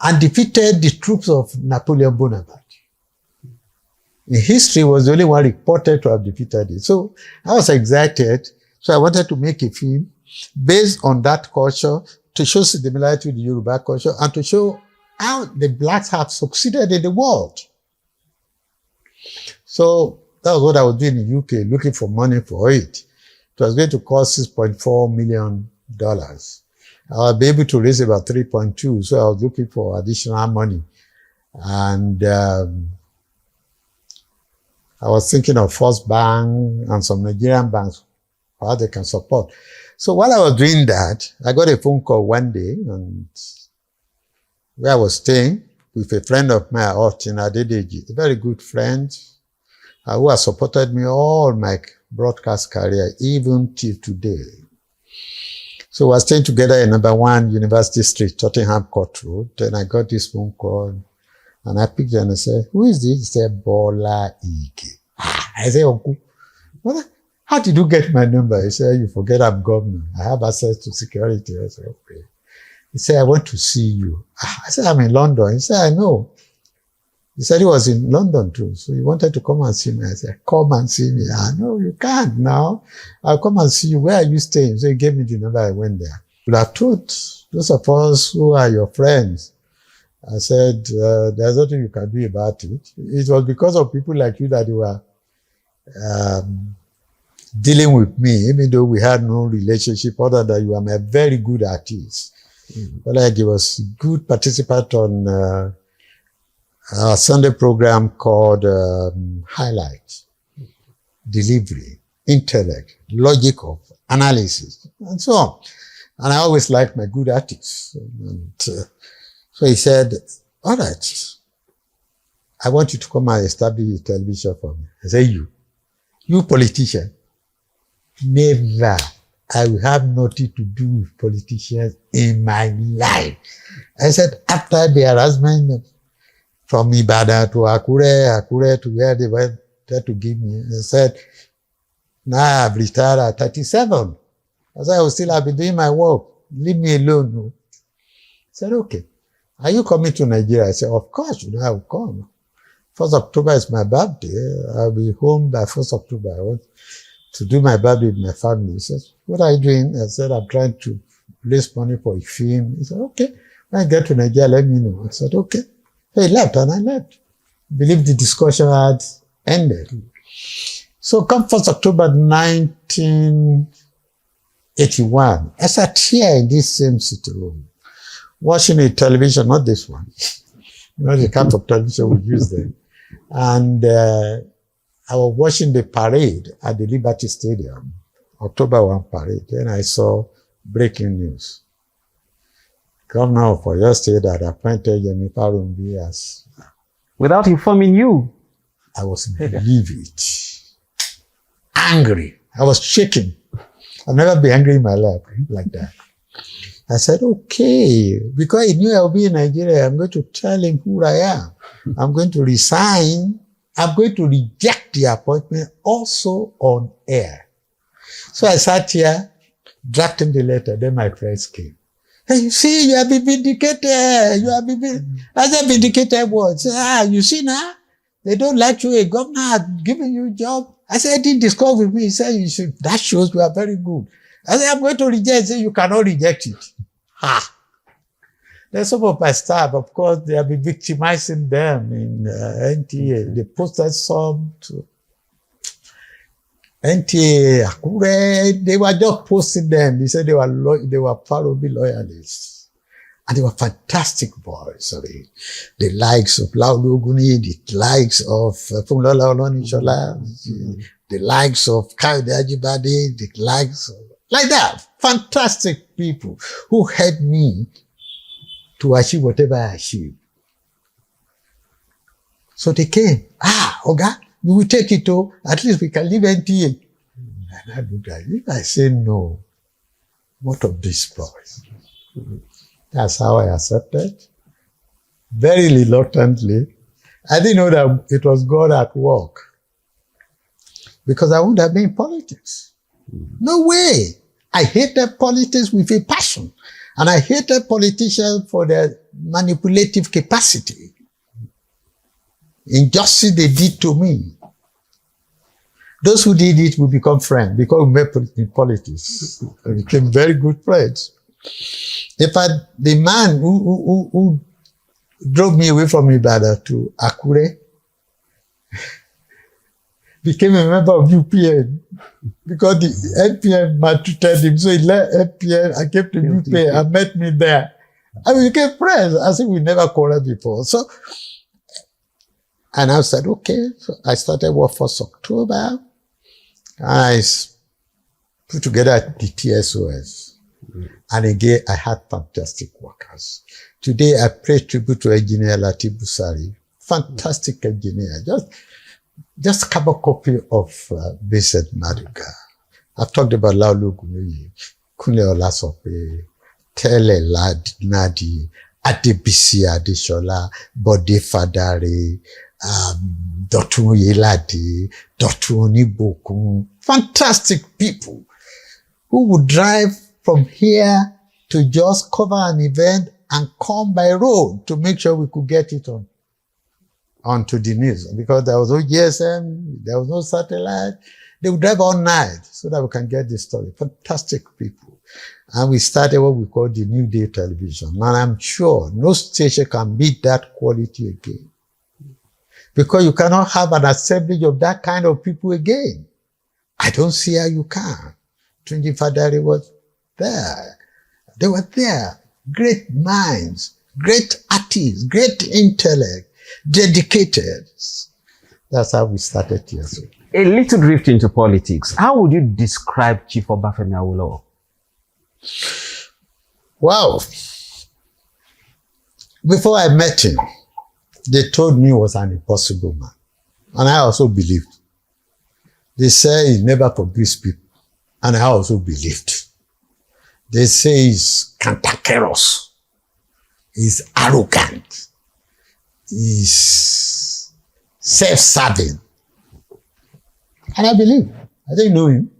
and defeated the troops of Napoleon Bonaparte. In history, was the only one reported to have defeated it. So I was excited. So I wanted to make a film based on that culture to show similarity with the Yoruba culture and to show how the blacks have succeeded in the world. So that was what I was doing in the UK, looking for money for it. It was going to cost $6.4 million. I'll be able to raise about 3.2, so I was looking for additional money. And I was thinking of First Bank and some Nigerian banks, how they can support. So while I was doing that, I got a phone call one day, and where I was staying with a friend of mine, Austin Adedeji, a very good friend, who has supported me all my broadcast career, even till today. So we were staying together in number 1 University Street, Tottenham Court Road. Then I got this phone call, and I picked it and I said, "Who is this?" He said, "Bola Ige." I said, "Uncle, how did you get my number?" He said, "You forget I'm governor. I have access to security." I said, "Okay." He said, "I want to see you." I said, "I'm in London." He said, "I know." He said he was in London too, so he wanted to come and see me. I said, "Come and see me." "No, you can't now. I'll come and see you. Where are you staying?" So he gave me the number. I went there. But I told those of us who are your friends, I said, there's nothing you can do about it. It was because of people like you that you were dealing with me, even though we had no relationship other than you are a very good artist. But like he was a good participant on a Sunday program called Highlights, Delivery, Intellect, Logic of Analysis, and so on. And I always liked my good artists. And so he said, "All right, I want you to come and establish a television for me." I said, you politician, never. I will have nothing to do with politicians in my life. I said, after the harassment from IBADAN to Akure to where they were there to give me, I said, now I've retired at 37. I said, I will still have been doing my work. Leave me alone. No. I said, okay. Are you coming to Nigeria? I said, of course, I will come. 1st October is my birthday. I'll be home by 1st October. I want to do my birthday with my family. He says, what are you doing? I said, I'm trying to raise money for a film. He said, okay. When I get to Nigeria, let me know. I said, okay. He left and I left. I believe the discussion had ended. So come 1st October 1981, I sat here in this same sitting room, watching a television, not this one, not the kind of television we use then. And I was watching the parade at the Liberty Stadium, October 1 parade. Then I saw breaking news. Governor of Oyo State had appointed Yemi Farounbi as... Without informing you? I was livid, angry. I was shaking. I've never been angry in my life like that. I said, okay, because he knew I'll be in Nigeria, I'm going to tell him who I am. I'm going to resign. I'm going to reject the appointment also on air. So I sat here, drafting the letter. Then my friends came. Hey, you see, you have been vindicated. You have been vindicated. I said, vindicated what? You see now? They don't like you. A governor has given you a job. I said, he didn't discuss with me. He said, you should. That shows you are very good. I said, I'm going to reject. He said, you cannot reject it. Ha! Then some of my staff, of course, they have been victimizing them in NTA. They posted some to NTA, AKURE. They were just posting them. They said they were Farounbi loyalists. And they were fantastic boys. The likes of Laulu Oguni, the likes of Funlola Olonishola, the likes of Kayode Ajibade, the likes of, like that. Fantastic people who helped me to achieve whatever I achieved. So they came. Oga, we will take it to, at least we can leave NTA. And I do that. If I say no, what of this boys? That's how I accepted. Very reluctantly. I didn't know that it was God at work. Because I wouldn't have been in politics. No way. I hated politics with a passion. And I hated politicians for their manipulative capacity. Injustice they did to me. Those who did it will become friends because we met in politics. We became very good friends. In fact, the man who drove me away from Ibadan to AKURE became a member of UPN because the NPN maltreated him. So he left NPN and came to UPN and met me there. And we became friends as if we never quarreled before. So, and I said, okay. So I started work 1st October. I put together the TSOS. And again, I had fantastic workers. Today, I pay tribute to Engineer Latif Busari. Fantastic engineer. Just have a copy of Vincent Maduga. I've talked about Laulu Gunuyi, Kunle Olasope, Tele Nadi, Adebisi Adeshola, Bode Fadare, Dotun Yelade, Dotun Onibokun. Fantastic people who would drive from here to just cover an event and come by road to make sure we could get it onto the news. Because there was no GSM, there was no satellite. They would drive all night so that we can get this story. Fantastic people. And we started what we call the New Day Television. And I'm sure no station can meet that quality again. Because you cannot have an assemblage of that kind of people again. I don't see how you can. Tunji Fadare was there. They were there. Great minds, great artists, great intellect, dedicated. That's how we started TSO. A little drift into politics. How would you describe Chief Obafemi Awolowo? Wow. Before I met him, they told me he was an impossible man. And I also believed. They say he never forgives people. And I also believed. They say he's cantankerous. He's arrogant. He's self-serving. And I believe. I didn't know him.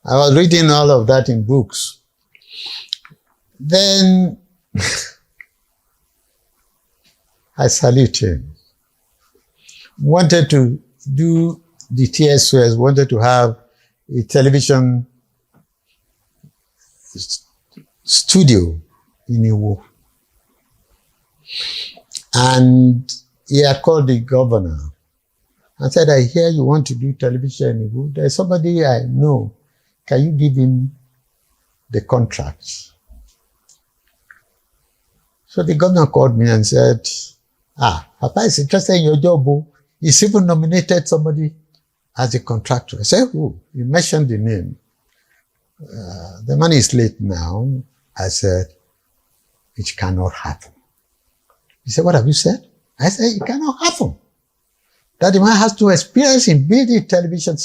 I was reading all of that in books. Then I salute him. Wanted to do the TSOS, wanted to have a television studio in Iwo. And he had called the governor and said, I hear you want to do television in Iwo. There's somebody I know. Can you give him the contract? So the governor called me and said, Papa is interested in your job. He's even nominated somebody as a contractor. I said, who? You mentioned the name. The man is late now. I said, it cannot happen. He said, what have you said? I said, it cannot happen. That the man has to experience in building television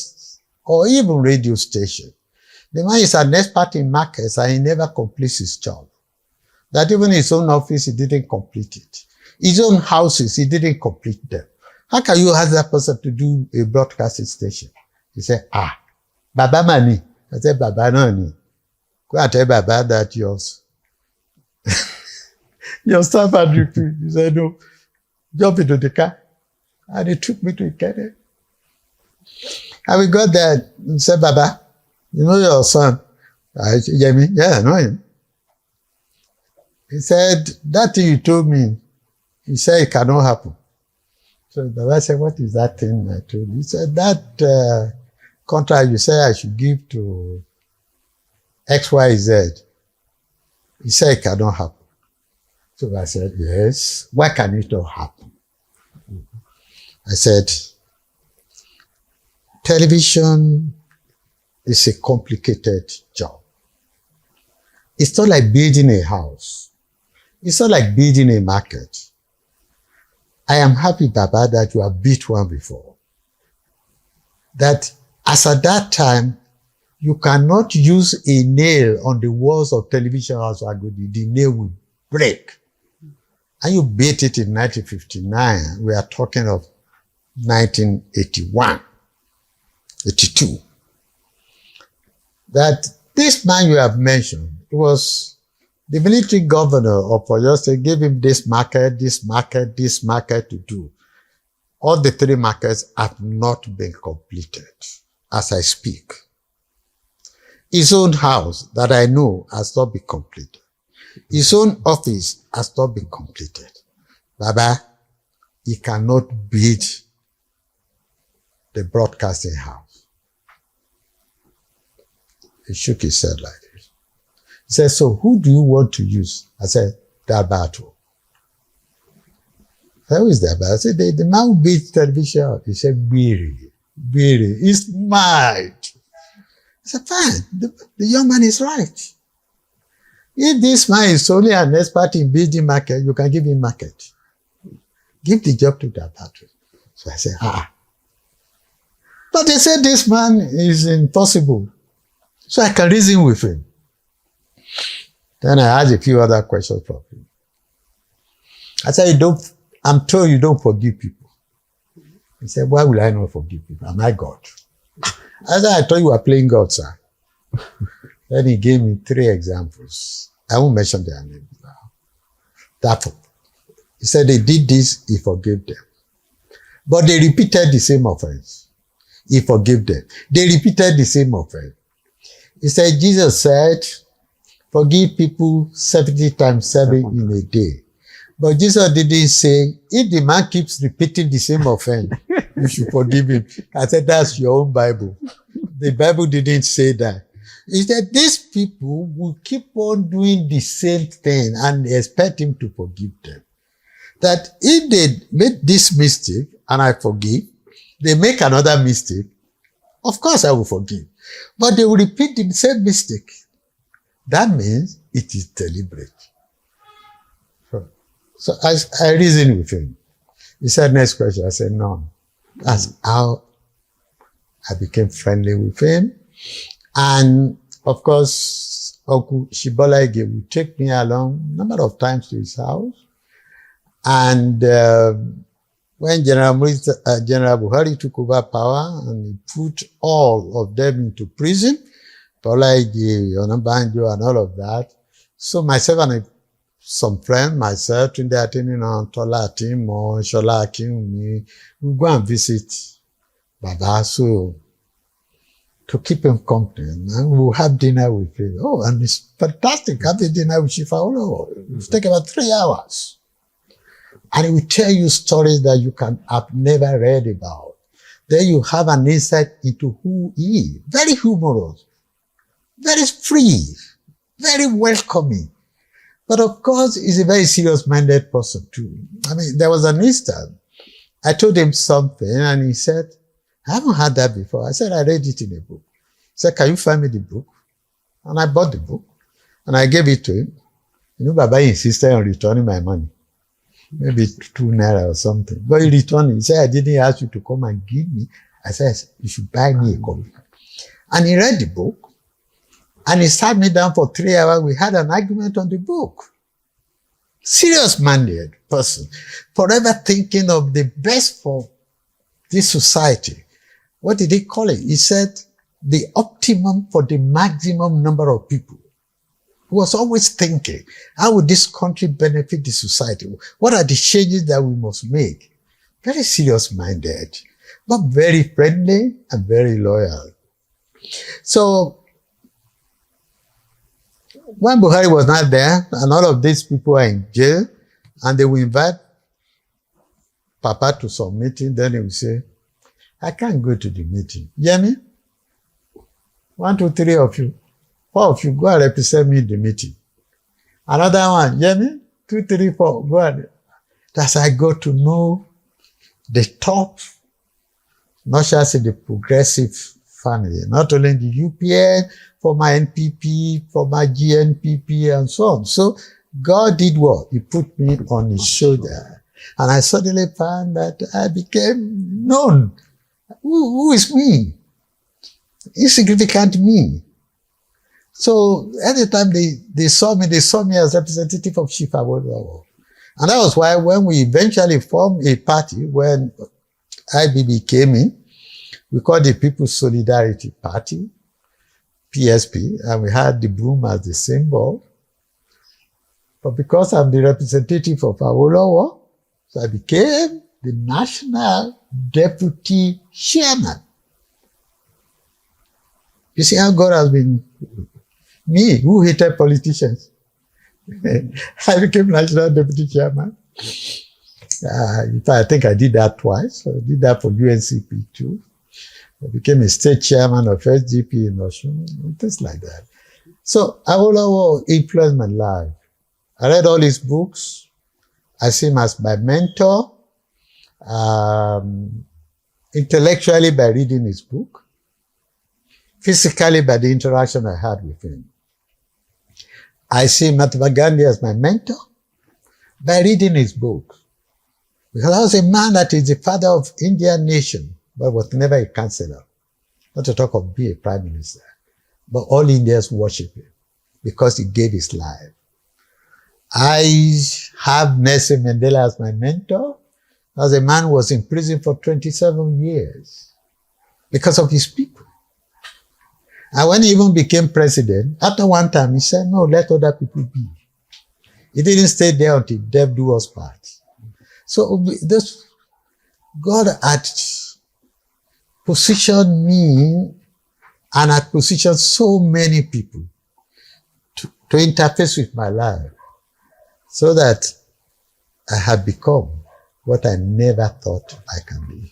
or even radio station. The man is an expert in markets and he never completes his job. That even his own office, he didn't complete it. His own houses, he didn't complete them. How can you ask that person to do a broadcasting station? He said, Baba Mani. I said, Baba Nani. Go and tell Baba that your staff had repeated. He said, no, jump into the car. And he took me to Ikede. And we got there and said, Baba, you know your son? I said, Yemi? Yeah, I know him. He said, that thing you told me, he said it cannot happen. So Baba said, what is that thing I told you? He said, that contract you said I should give to XYZ. He said it cannot happen. So I said, yes. Why can it not happen? I said, television is a complicated job. It's not like building a house. It's not like building a market. I am happy, Baba, that you have built one before. That as at that time, you cannot use a nail on the walls of television house Agodi. The nail will break. And you built it in 1959. We are talking of 1981, 82. That this man you have mentioned, it was the military governor of Oyo State gave him this market, this market, this market to do. All the three markets have not been completed as I speak. His own house that I know has not been completed. His own office has not been completed. Baba, he cannot build the broadcasting house. He shook his head like this. He said, so who do you want to use? I said, Dalbato. Who is that? I said, the man who built television. He said, Biri. He's mad. I said, fine, the young man is right. If this man is only an expert in building market, you can give him market. Give the job to Dalbato. So I said, But they said this man is impossible. So I can reason with him. Then I asked a few other questions from him. I said, I'm told you don't forgive people. He said, why will I not forgive people? Am I God? I said, I thought you were playing God, sir. Then he gave me 3 examples. I won't mention their names now. Therefore, he said they did this, he forgave them. But they repeated the same offense. He forgave them. They repeated the same offense. He said, Jesus said, forgive people 70 times 7 in a day. But Jesus didn't say, if the man keeps repeating the same offense, you should forgive him. I said, that's your own Bible. The Bible didn't say that. He said, these people will keep on doing the same thing and expect him to forgive them. That if they made this mistake and I forgive, they make another mistake, of course I will forgive. But they will repeat the same mistake. That means it is deliberate. So I reasoned with him. He said, next question. I said, no. That's how I became friendly with him. And of course, Oku Shibolage would take me along a number of times to his house. And when General Buhari took over power and he put all of them into prison, Paulaige, Onabanjo and all of that. So myself and some friends, myself, Tunde Atenina, Tola Atimo, Shola AKINYEMI, we go and visit Baba. So to keep him company, and we'll have dinner with him. Oh, and it's fantastic having dinner with Shifa Olo. It'll take about 3 hours. And he will tell you stories that you have never read about. Then you have an insight into who he is. Very humorous, very free, very welcoming. But of course, he's a very serious-minded person too. I mean, there was an instant, I told him something and he said, I haven't heard that before. I said, I read it in a book. He said, can you find me the book? And I bought the book and I gave it to him. You know, Baba insisted on returning my money. Maybe 2 naira or something. But he returned it. He said, I didn't ask you to come and give me. I said, you should buy me a copy. And he read the book. And he sat me down for 3 hours. We had an argument on the book. Serious-minded person. Forever thinking of the best for this society. What did he call it? He said, the optimum for the maximum number of people. He was always thinking, how would this country benefit the society? What are the changes that we must make? Very serious-minded, but very friendly and very loyal. So, when Buhari was not there, and all of these people are in jail, and they will invite Papa to some meeting, then he will say, I can't go to the meeting. Yemi, 1, 2, 3 of you, 4 of you, go and represent me in the meeting. Another one, Yemi, 2, 3, 4, go and. That's how I got to know the top, not just the progressive family, not only in the UPN, for my NPP, for my GNPP, and so on. So God did what? He put me on his shoulder. And I suddenly found that I became known. Who is me? Insignificant me. So anytime they saw me as representative of Chief Awolowo. And that was why when we eventually formed a party, when IBB came in, we called the People's Solidarity Party, PSP, and we had the broom as the symbol. But because I'm the representative of Awolowo, so I became the National Deputy Chairman. You see how God has been, me, who hated politicians. I became National Deputy Chairman. In fact, I think I did that twice. I did that for UNCP too. I became a state chairman of SDP in Osun, things like that. So Awolowo influenced my life. I read all his books. I see him as my mentor. Intellectually by reading his book. Physically by the interaction I had with him. I see Mahatma Gandhi as my mentor by reading his books. Because I was a man that is the father of Indian nation, but was never a councillor. Not to talk of being a prime minister. But all Indians worship him because he gave his life. I have Nelson Mandela as my mentor. As a man who was in prison for 27 years because of his people. And when he even became president, after one time, he said, no, let other people be. He didn't stay there until death do us part. So this, God had positioned me and had positioned so many people to interface with my life so that I had become what I never thought I can be.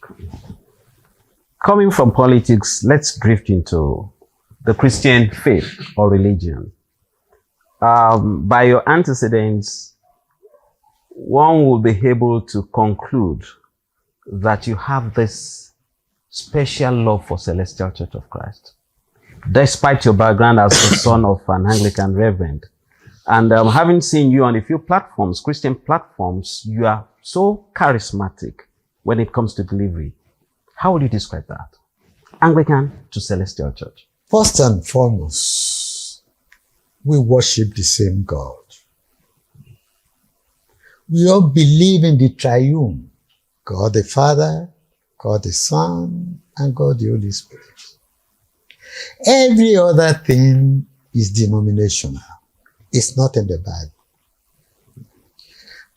Coming from politics, let's drift into the Christian faith or religion. By your antecedents, one will be able to conclude that you have this special love for Celestial Church of Christ, despite your background as the son of an Anglican reverend. And having seen you on a few platforms, Christian platforms, you are so charismatic when it comes to delivery. How would you describe that? Anglican to Celestial Church. First and foremost, we worship the same God. We all believe in the triune, God the Father, God the Son, and God the Holy Spirit. Every other thing is denominational. It's not in the Bible.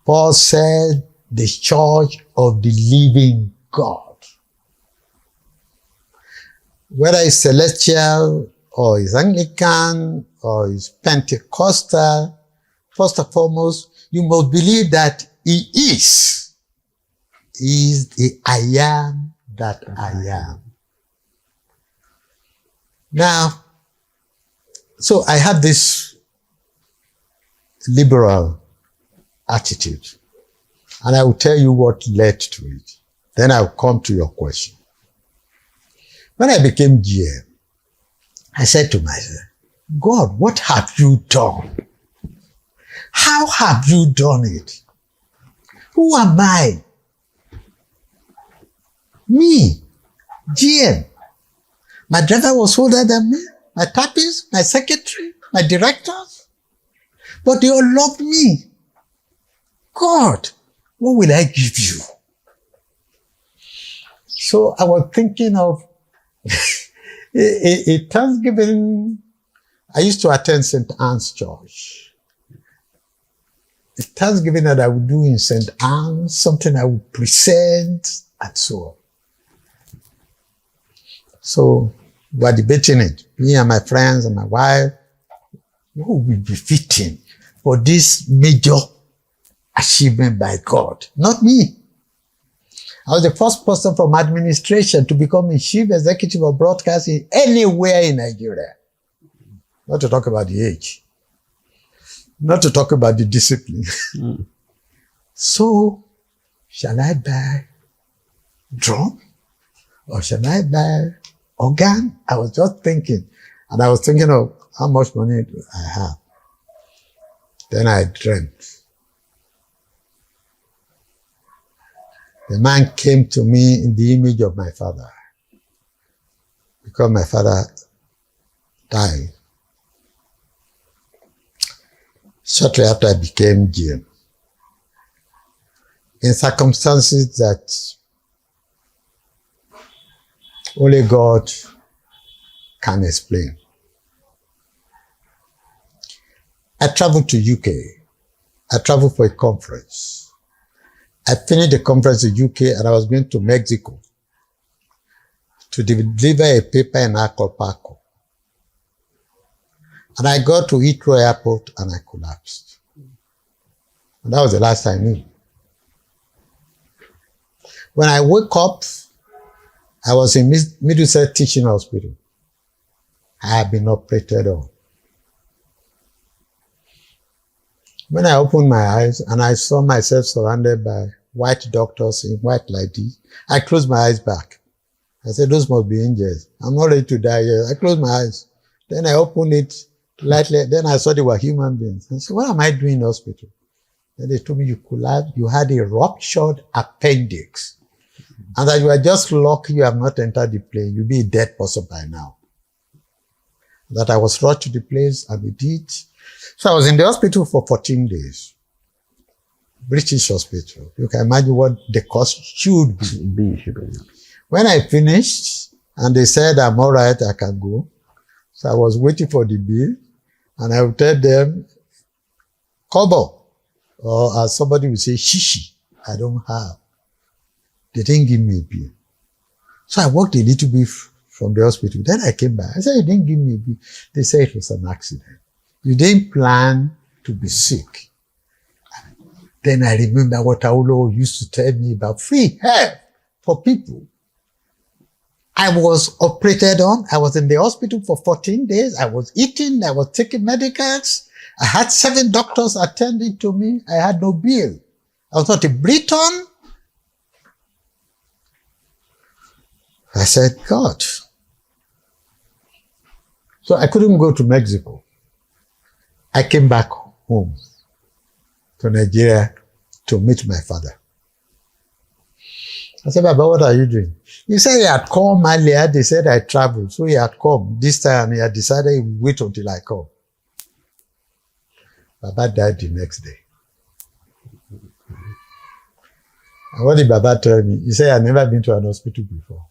Paul said, the church of the living God. Whether it's celestial, or it's Anglican, or it's Pentecostal, first and foremost, you must believe that he is the I am that I am. Now, so I had this liberal attitude, and I will tell you what led to it. Then I'll come to your question. When I became GM, I said to myself, God, what have you done? How have you done it? Who am I? Me, GM. My driver was older than me, my typist, my secretary, my directors. But they all loved me. God, what will I give you? So I was thinking of a Thanksgiving. I used to attend St. Anne's Church. A Thanksgiving that I would do in St. Anne's, something I would present, and so on. So we were debating it, me and my friends and my wife, what would be fitting for this major achievement by God? Not me. I was the first person from administration to become a chief executive of broadcasting anywhere in Nigeria. Not to talk about the age. Not to talk about the discipline. So, shall I buy drum? Or shall I buy organ? I was just thinking. And I was thinking of how much money I have. Then I dreamt. The man came to me in the image of my father. Because my father died shortly after I became GM. In circumstances that only God can explain. I traveled to UK. I traveled for a conference. I finished the conference in UK and I was going to Mexico to deliver a paper in Acapulco. And I got to Heathrow Airport and I collapsed. And that was the last I knew. When I woke up, I was in Middlesex Teaching Hospital. I had been operated on. When I opened my eyes and I saw myself surrounded by white doctors in white like this, I closed my eyes back. I said, those must be angels. I'm not ready to die yet. I closed my eyes. Then I opened it lightly. Then I saw they were human beings. I said, what am I doing in the hospital? Then they told me you collapsed. You had a ruptured appendix. And that you are just lucky you have not entered the plane. You'll be a dead person by now. That I was rushed to the place and we did. So I was in the hospital for 14 days. British hospital. You can imagine what the cost should be. When I finished and they said I'm all right, I can go. So I was waiting for the bill and I would tell them, kobo, or as somebody would say, shishi, I don't have. They didn't give me a bill. So I walked a little bit from the hospital. Then I came back. I said, you didn't give me a bill. They said it was an accident. You didn't plan to be sick. Then I remember what Aulo used to tell me about free help for people. I was operated on. I was in the hospital for 14 days. I was eating. I was taking medicals. I had 7 doctors attending to me. I had no bill. I was not a Briton. I said, God. So I couldn't go to Mexico. I came back home to Nigeria to meet my father. I said, Baba, what are you doing? He said he had come earlier. They said I traveled. So he had come. This time he had decided he would wait until I come. Baba died the next day. And what did Baba tell me? He said, I've never been to an hospital before.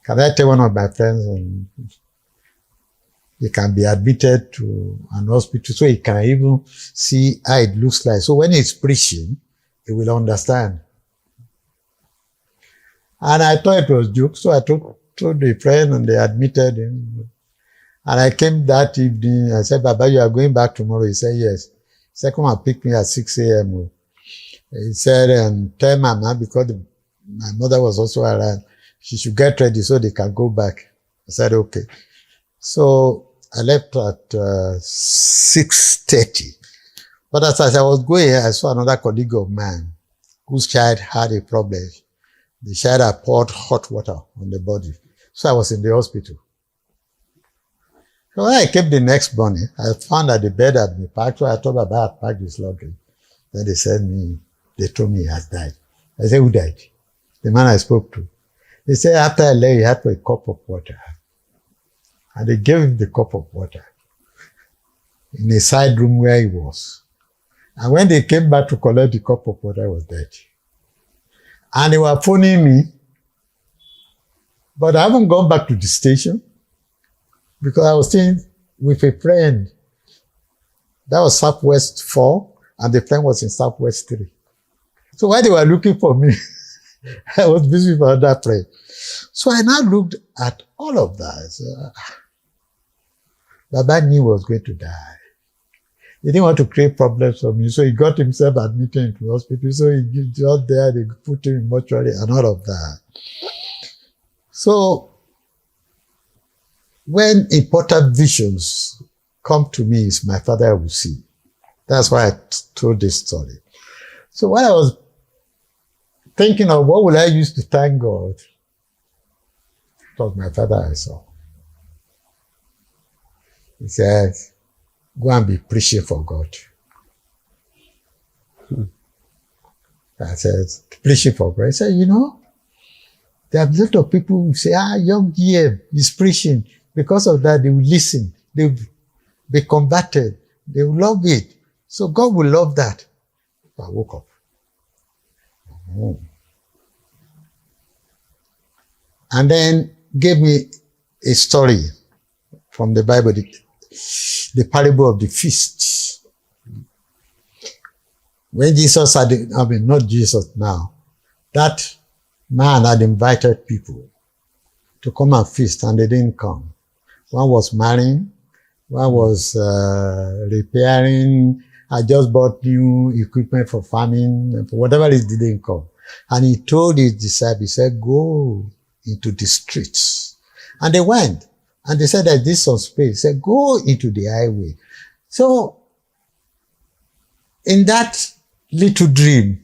Can I tell one of my friends and he can be admitted to an hospital so he can even see how it looks like. So when he's preaching, he will understand. And I thought it was a joke, so I told the friend and they admitted him. And I came that evening, I said, Baba, you are going back tomorrow? He said, yes. He said, come and pick me at 6 a.m. He said, tell Mama, because my mother was also around, she should get ready so they can go back. I said, okay. So I left at 6:30. But as I was going, I saw another colleague of mine whose child had a problem. The child had poured hot water on the body. So I was in the hospital. So when I came the next morning, I found that the bed had been packed. So I told Baba I had packed his luggage. Then they told me he has died. I said, who died? The man I spoke to. They said after I left, he had a cup of water. And they gave him the cup of water in a side room where he was. And when they came back to collect the cup of water, he was dead. And they were phoning me. But I haven't gone back to the station because I was staying with a friend. That was Southwest 4 and the friend was in Southwest 3. So while they were looking for me, I was busy with another friend. So I now looked at all of that. I said, Baba knew he was going to die. He didn't want to create problems for me, so he got himself admitted into the hospital. So he got there, they put him in mortuary and all of that. So when important visions come to me, it's my father will see. That's why I told this story. So when I was thinking of what will I use to thank God, It was my father I saw. He said, go and be preaching for God. I said, preaching for God. He said, you know, there are a lot of people who say, young Yemi is preaching. Because of that, they will listen. They will be converted. They will love it. So God will love that. I woke up. And then gave me a story from the Bible, the parable of the feast. When Jesus had, not Jesus now, that man had invited people to come and feast, and they didn't come. One was marrying, one was repairing. I just bought new equipment for farming, for whatever it didn't come. And he told his disciples, he said, go into the streets. And they went. And they said that this some space. He said, go into the highway. So, in that little dream,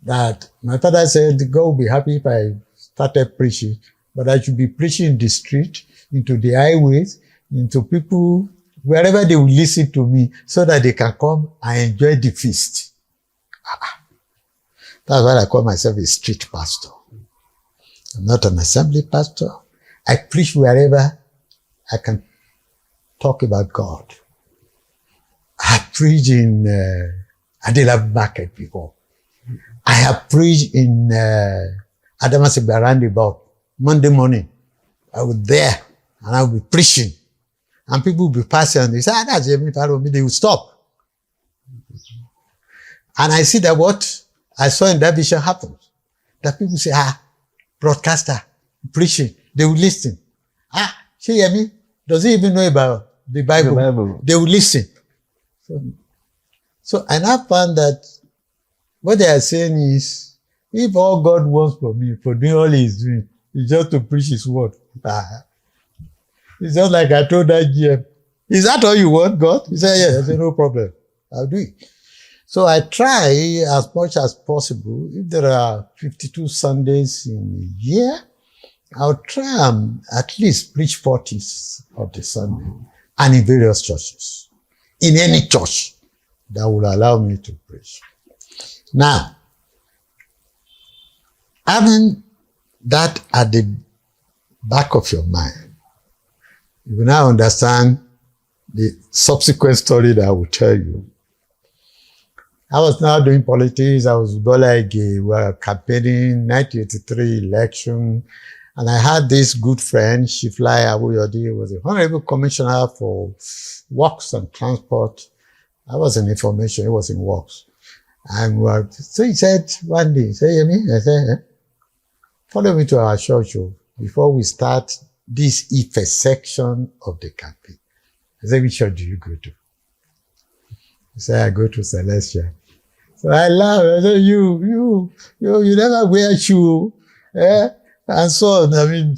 that my father said, God will be happy if I started preaching, but I should be preaching in the street, into the highways, into people, wherever they will listen to me, so that they can come and enjoy the feast. That's why I call myself a street pastor. I'm not an assembly pastor. I preach wherever I can talk about God. I preached in Adelaide Market before. I have preached in Adamasi roundabout Monday morning. I was there and I will be preaching. And people will be passing and they say, that's Yemi Farounbi. They will stop. And I see that what I saw in that vision happens. That people say, broadcaster, preaching. They will listen. Yemi, does he even know about the Bible? The Bible. They will listen. So I now found that what they are saying is, if all God wants for me, for doing all he's doing, is just to preach his word. It's just like I told that GM, is that all you want, God? He said, yeah. I said, no problem. I'll do it. So I try as much as possible. If there are 52 Sundays in a year, I'll try and at least preach 40 of the Sunday, and in various churches. In any church that will allow me to preach. Now, having that at the back of your mind, you will now understand the subsequent story that I will tell you. I was now doing politics. I was we were campaigning 1983 election. And I had this good friend, Shiflai Awuyodi, was the Honorable Commissioner for Works and Transport. I was in information, he was in works. And so he said one day, say, Yemi, I said, follow me to our church before we start this Ife section of the campaign. I said, which church do you go to? He said, I go to Celestia. So I laughed. I said, you never wear shoe, and so on. I mean,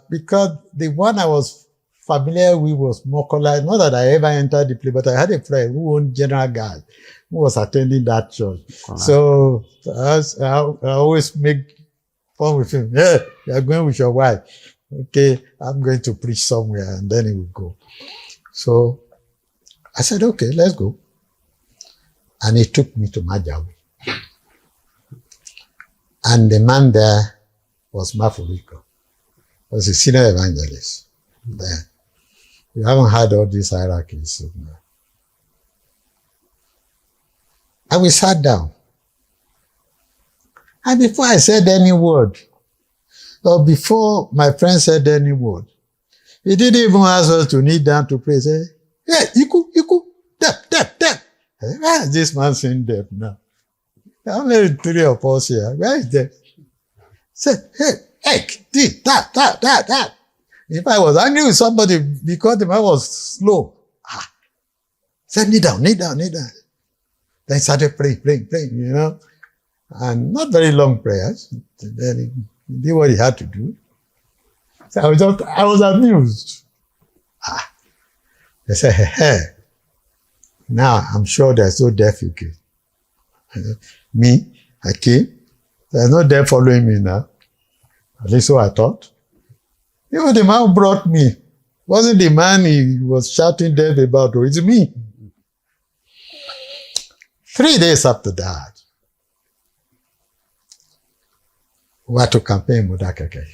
because the one I was familiar with was Mokola. Not that I ever entered the play, but I had a friend who owned General Guard, who was attending that church. Wow. So I always make fun with him. Yeah, you're going with your wife. Okay, I'm going to preach somewhere, and then he would go. So I said, okay, let's go. And he took me to Majawi. And the man there was Mafuriko. He was a senior evangelist there. You haven't had all these hierarchies. And we sat down. And before I said any word, or before my friend said any word, he didn't even ask us to kneel down to pray. He said, hey, Iku, deaf. Where is this man saying deaf now? Only 3 of us here. Where is deaf? Said, hey, that. If I was angry with somebody because the man was slow, said, kneel down. Then he started praying, you know. And not very long prayers. Then he did what he had to do. So I was amused. They said, hey. Now, I'm sure there's no deaf again. Me, I came. There's no deaf following me now. At least so I thought. Even the man who brought me wasn't the man he was shouting death about, or it's me. 3 days after that, we had to campaign Modakeke.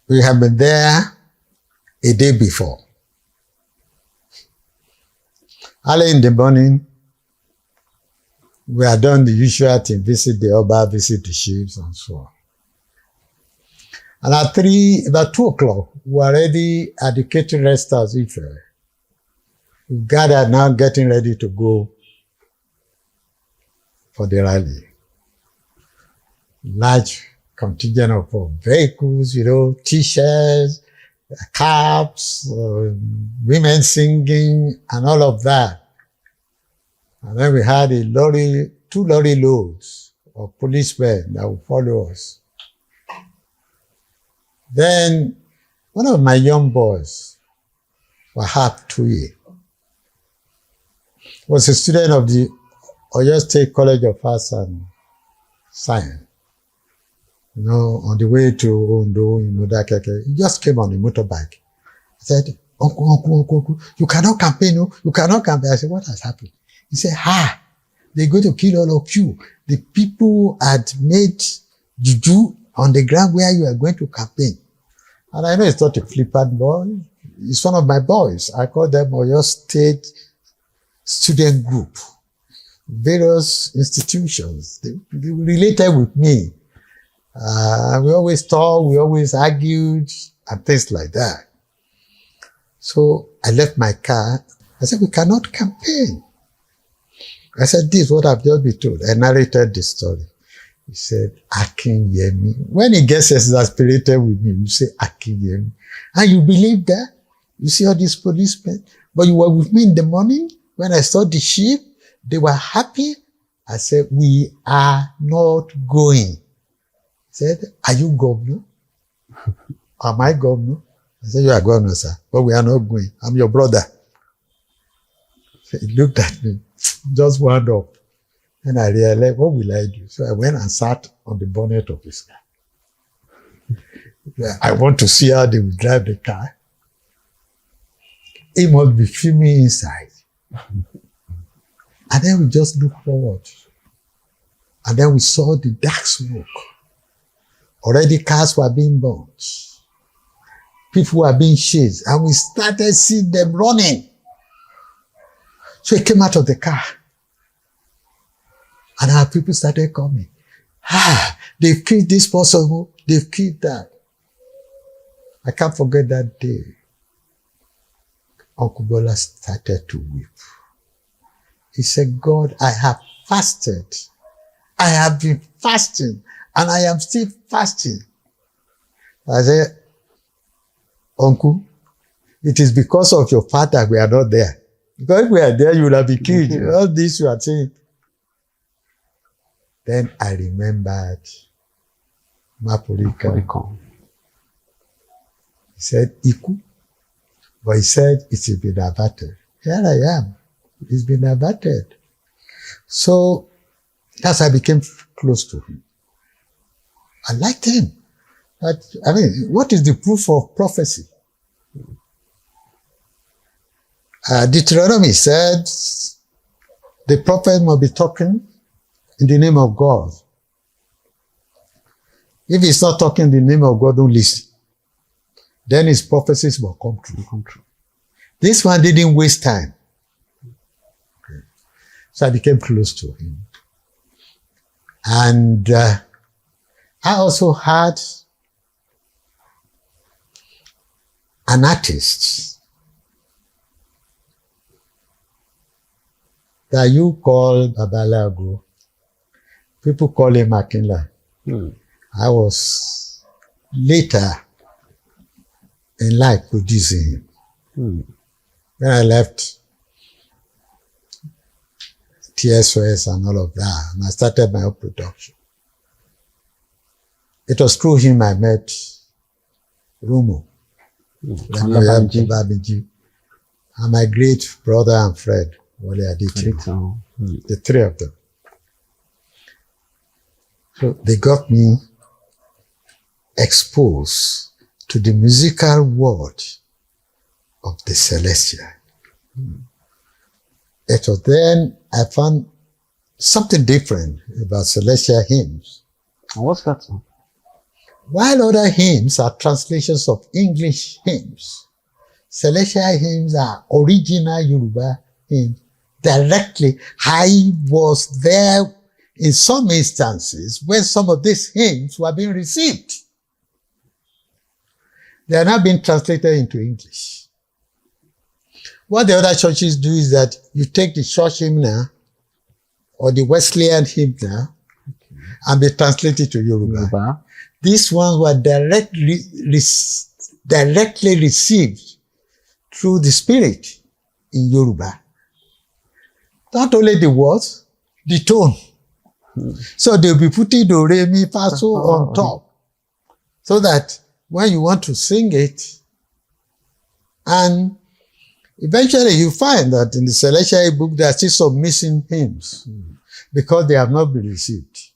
We had been there a day before. Early in the morning, we had done the usual thing, visit the Oba, visit the chiefs, and so on. And at about 2 o'clock, we were already at the catering rest house, Ife. We gathered now, getting ready to go for the rally. Large contingent of vehicles, t-shirts, caps, women singing, and all of that. And then we had 2 lorry loads of policemen that would follow us. Then one of my young boys, Wahab Tuye, was a student of the Oyo State College of Arts and Science. On the way to Ondo in Modakeke, he just came on a motorbike. I said, Uncle, you cannot campaign, no? You cannot campaign. I said, what has happened? He said, they're going to kill all of you. The people had made juju on the ground where you are going to campaign. And I know it's not a flippant boy. It's one of my boys. I call them Oyo State Student Group. Various institutions. They related with me. We always talked, we always argued, and things like that. So I left my car. I said, we cannot campaign. I said, this is what I've just been told. I narrated the story. He said, AKINYEMI. When he gets exasperated with me, you say AKINYEMI. And you believe that? You see all these policemen? But you were with me in the morning when I saw the sheep. They were happy. I said, we are not going. He said, are you governor? Am I governor? I said, you are governor, sir. But we are not going. I'm your brother. So he looked at me, just wound up. And I realized, what will I do? So I went and sat on the bonnet of his car. I want to see how they will drive the car. He must be filming inside. And then we just looked forward. And then we saw the dark smoke. Already cars were being burnt. People were being chased. And we started seeing them running. So he came out of the car. And our people started coming. They've killed this person. They've killed that. I can't forget that day. Uncle Bola started to weep. He said, God, I have fasted. I have been fasting. And I am still fasting. I said, Uncle, it is because of your father we are not there. Because if we are there, you will have been killed. All this you are saying. Then I remembered Mapurika. He said, Iku. But he said, it's been averted. Here I am. It's been averted. So, that's how I became close to him. I liked him. What is the proof of prophecy? Deuteronomy said, the prophet must be talking in the name of God. If he's not talking in the name of God, don't listen. Then his prophecies will come true. This one didn't waste time. Okay. So I became close to him. And I also had an artist that you call Babalago. People call him Akinla. I was later in life producing him. When I left TSOS and all of that, and I started my own production. It was through him I met Rumo, Babiji, and my great brother and friend, Wale Aditi. The three of them. So they got me exposed to the musical world of the celestial. It was then I found something different about celestial hymns. And what's that? While other hymns are translations of English hymns, celestial hymns are original Yoruba hymns directly. I was there in some instances when some of these hymns were being received. They are now being translated into English. What the other churches do is that you take the church hymnal or the Wesleyan hymnal and they translate it to Yoruba. These ones were directly received through the Spirit in Yoruba. Not only the words, the tone. So they'll be putting do, re, mi, fa, so on top. So that when you want to sing it, and eventually you find that in the celestial book there are still some missing hymns because they have not been received.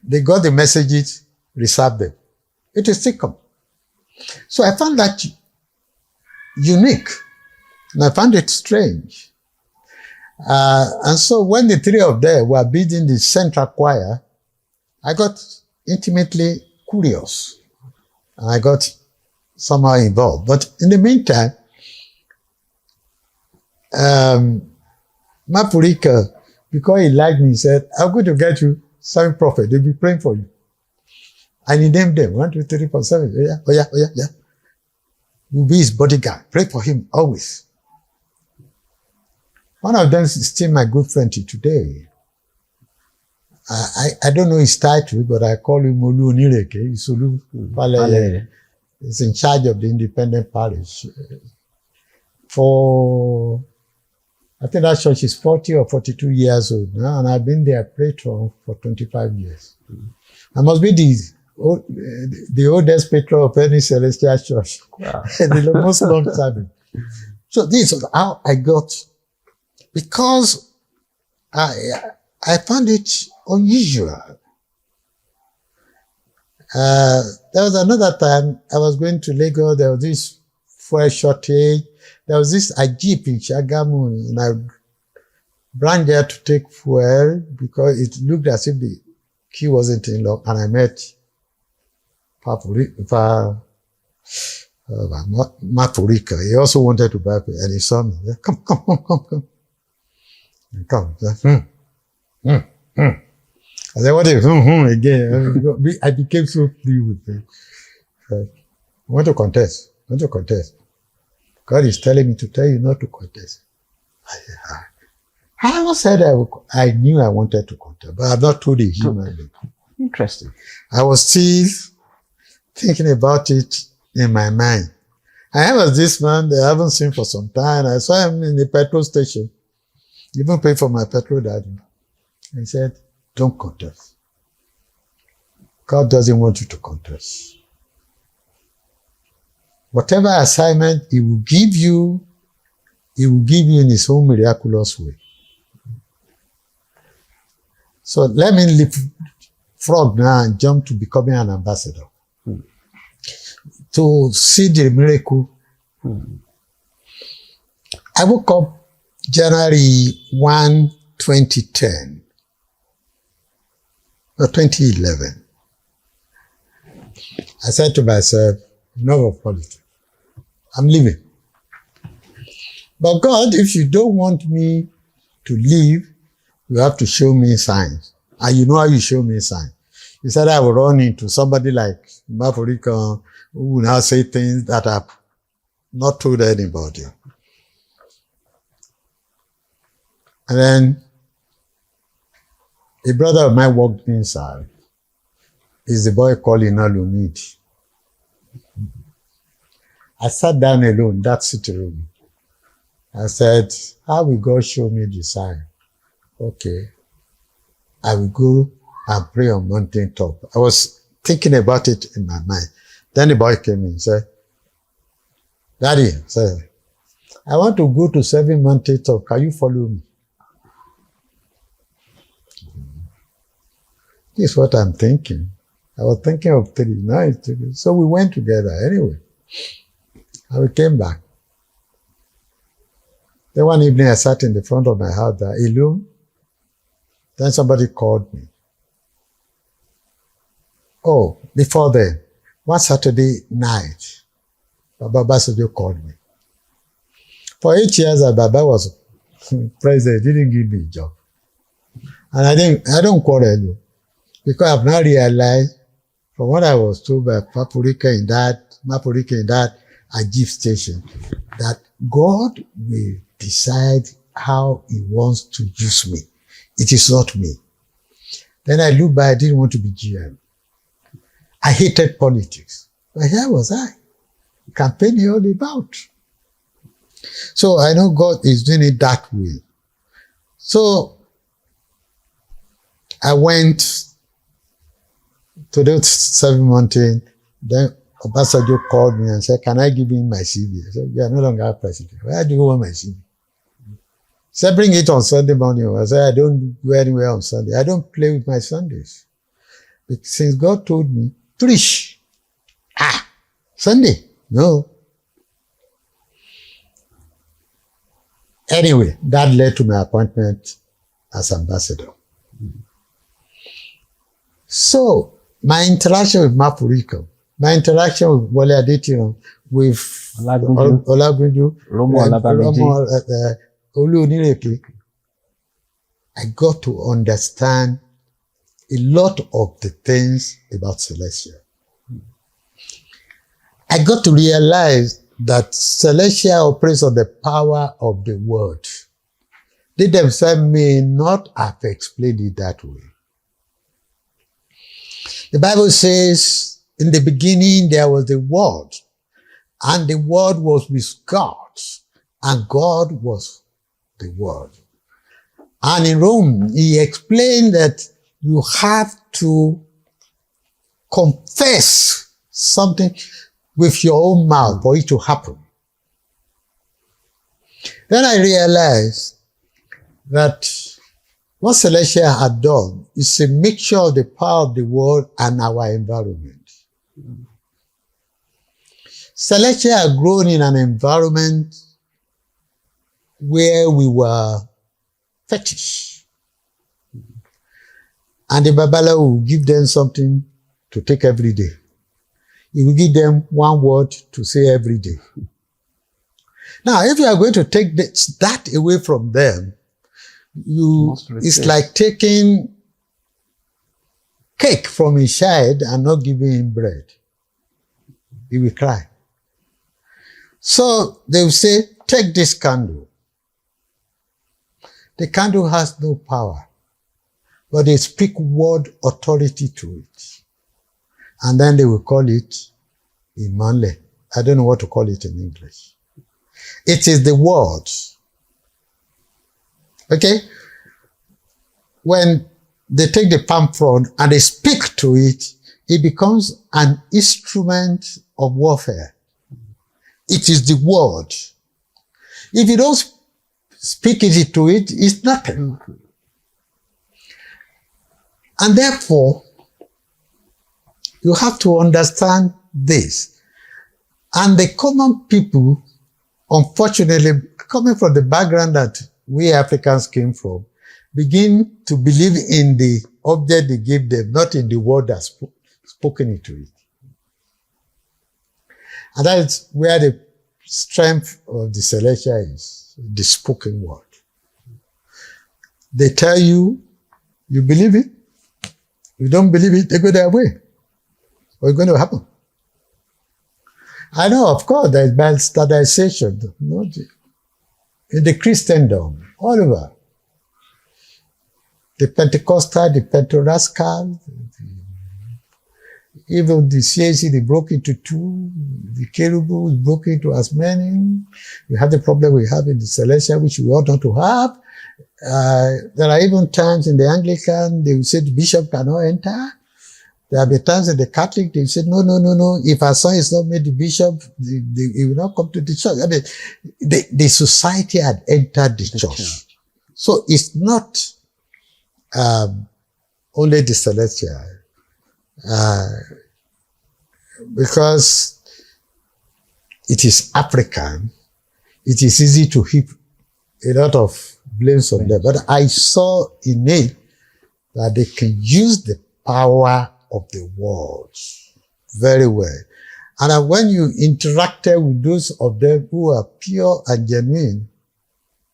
They got the messages, reserved them. It is still come. So I found that unique, and I found it strange. And so when the three of them were bidding the central choir, I got intimately curious. And I got somehow involved. But in the meantime, Mapurika, because he liked me, he said, I'm going to get you 7 prophets. They'll be praying for you. And he named them 1, 2, 3, 4, 7. Oh yeah. You'll be his bodyguard. Pray for him always. One of them is still my good friend till today. I don't know his title, but I call him Olu Onireke. He's in charge of the independent parish. I think that church is 40 or 42 years old now, and I've been their patron for 25 years. I must be the oldest patron of any celestial church. Wow. The most long time. So this is how I got, because I found it unusual. There was another time I was going to Lagos, there was this fuel shortage. There was this Jeep in Shagamu, and I ran there to take fuel because it looked as if the key wasn't in lock, and I met Mapurika. He also wanted to buy fuel, and he saw me. He said, come. And come. He said, I said, what is again? I became so free with him. I want to contest. God is telling me to tell you not to contest. I almost said I knew I wanted to contest, but I've not told a human being. Interesting. I was still thinking about it in my mind. I was this man that I haven't seen for some time. I saw him in the petrol station. Even paid for my petrol that day. He said, don't contest. God doesn't want you to contest. Whatever assignment He will give you in His own miraculous way. So let me leave frog now and jump to becoming an ambassador. To see the miracle. I woke up January 1, 2010, or 2011. I said to myself, enough of politics. I'm leaving. But God, if you don't want me to leave, you have to show me signs. And you know how you show me signs. You said I will run into somebody like Mapurika who will now say things that I've not told anybody. And then a brother of mine walked inside. He's the boy called Inalunid. I sat down alone in that sitting room. I said, how will God show me the sign? Okay. I will go and pray on mountain top. I was thinking about it in my mind. Then the boy came in and said, Daddy, I want to go to 7 mountain top. Can you follow me? This is what I'm thinking. I was thinking of 3. Now it's 3. So we went together anyway. And we came back. Then one evening I sat in the front of my house there, alone. Then somebody called me. Oh, before then, one Saturday night, Baba Basajo called me. For 8 years, Baba was president, didn't give me a job. And I don't quarrel you. Because I've now realized, from what I was told by Mapurika in that Ajib station, that God will decide how he wants to use me. It is not me. Then I looked back, I didn't want to be GM. I hated politics. But here was I, campaigning all about. So I know God is doing it that way. So I went to the 7 mountain. Then Obasanjo called me and said, can I give him my CV? I said, you are no longer president. Where do you want my CV? He said, bring it on Sunday morning. I said, I don't go anywhere on Sunday. I don't play with my Sundays. But since God told me, preach. Sunday? No. Anyway, that led to my appointment as ambassador. So, my interaction with Mapuriko, my interaction with Wole Adetiran, with Olagunju, Olu Onireke, I got to understand a lot of the things about Celestia. I got to realize that Celestia operates on the power of the word. They themselves may not have explained it that way. The Bible says, in the beginning there was the Word, and the Word was with God, and God was the Word. And in Rome, he explained that you have to confess something with your own mouth for it to happen. Then I realized that what Celestia had done is a mixture of the power of the world and our environment. Celestia had grown in an environment where we were fetish. And the Babala will give them something to take every day. He will give them one word to say every day. Now, if you are going to take that away from them, it's like taking cake from his child and not giving him bread. He will cry. So they will say, take this candle. The candle has no power, but they speak word authority to it. And then they will call it Imanle. I don't know what to call it in English. It is the word. Okay? When they take the palm frond and they speak to it, it becomes an instrument of warfare. It is the word. If you don't speak it to it, it's nothing. And therefore, you have to understand this. And the common people, unfortunately, coming from the background that we Africans came from, begin to believe in the object they gave them, not in the word that's spoken into it. And that's where the strength of the Celestia is, the spoken word. They tell you, you believe it. You don't believe it, they go their way. What's going to happen? I know, of course, there is bastardization, in the Christendom, all over. The Pentecostal, the Pentecostal, even the CAC, they broke into 2. The Kerubu broke into as many. You have the problem we have in the Celestia, which we ought not to have. There are even times in the Anglican, they will say the bishop cannot enter. There have been times in the Catholic, they said, no. If our son is not made the bishop, he will not come to the church. I mean, the society had entered the church. So it's not only the Celestia. Because it is African, it is easy to heap a lot of blames on them. But I saw in it that they can use the power of the words very well. And when you interacted with those of them who are pure and genuine,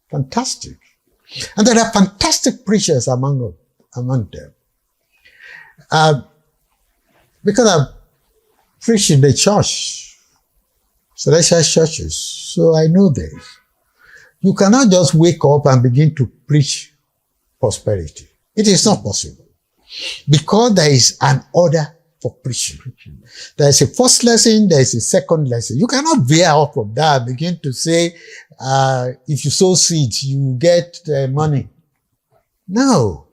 fantastic. And there are fantastic preachers among them. Because I've preached in the church, celestial churches, so I know this. You cannot just wake up and begin to preach prosperity. It is not possible. Because there is an order for preaching. There is a first lesson, there is a second lesson. You cannot veer off from that and begin to say, if you sow seeds, you get money. No.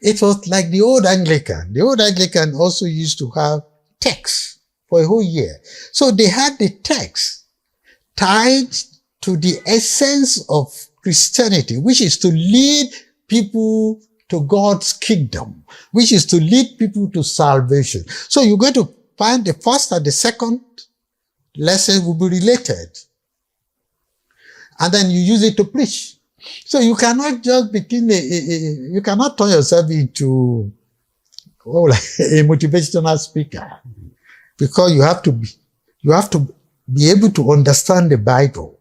It was like the old Anglican. The old Anglican also used to have texts for a whole year. So they had the text tied to the essence of Christianity, which is to lead people to God's kingdom, which is to lead people to salvation. So you're going to find the first and the second lesson will be related. And then you use it to preach. So you cannot just begin, you cannot turn yourself into like a motivational speaker, because you have to be able to understand the Bible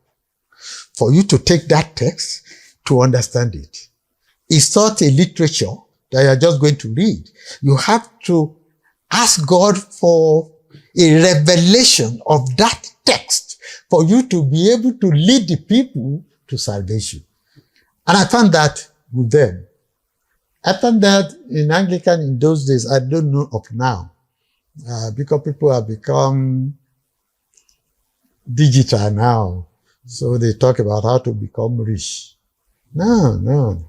for you to take that text to understand it. It's not a literature that you're just going to read. You have to ask God for a revelation of that text for you to be able to lead the people to salvation. And I found that with them. I found that in Anglican in those days, I don't know of now, because people have become digital now. So they talk about how to become rich. No,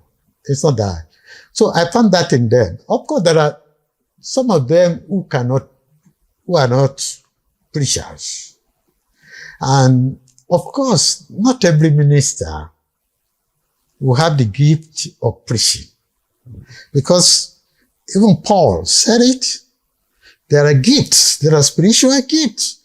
it's not that. So I found that in them. Of course, there are some of them who are not preachers. And of course, not every minister will have the gift of preaching. Because even Paul said it, there are gifts, there are spiritual gifts.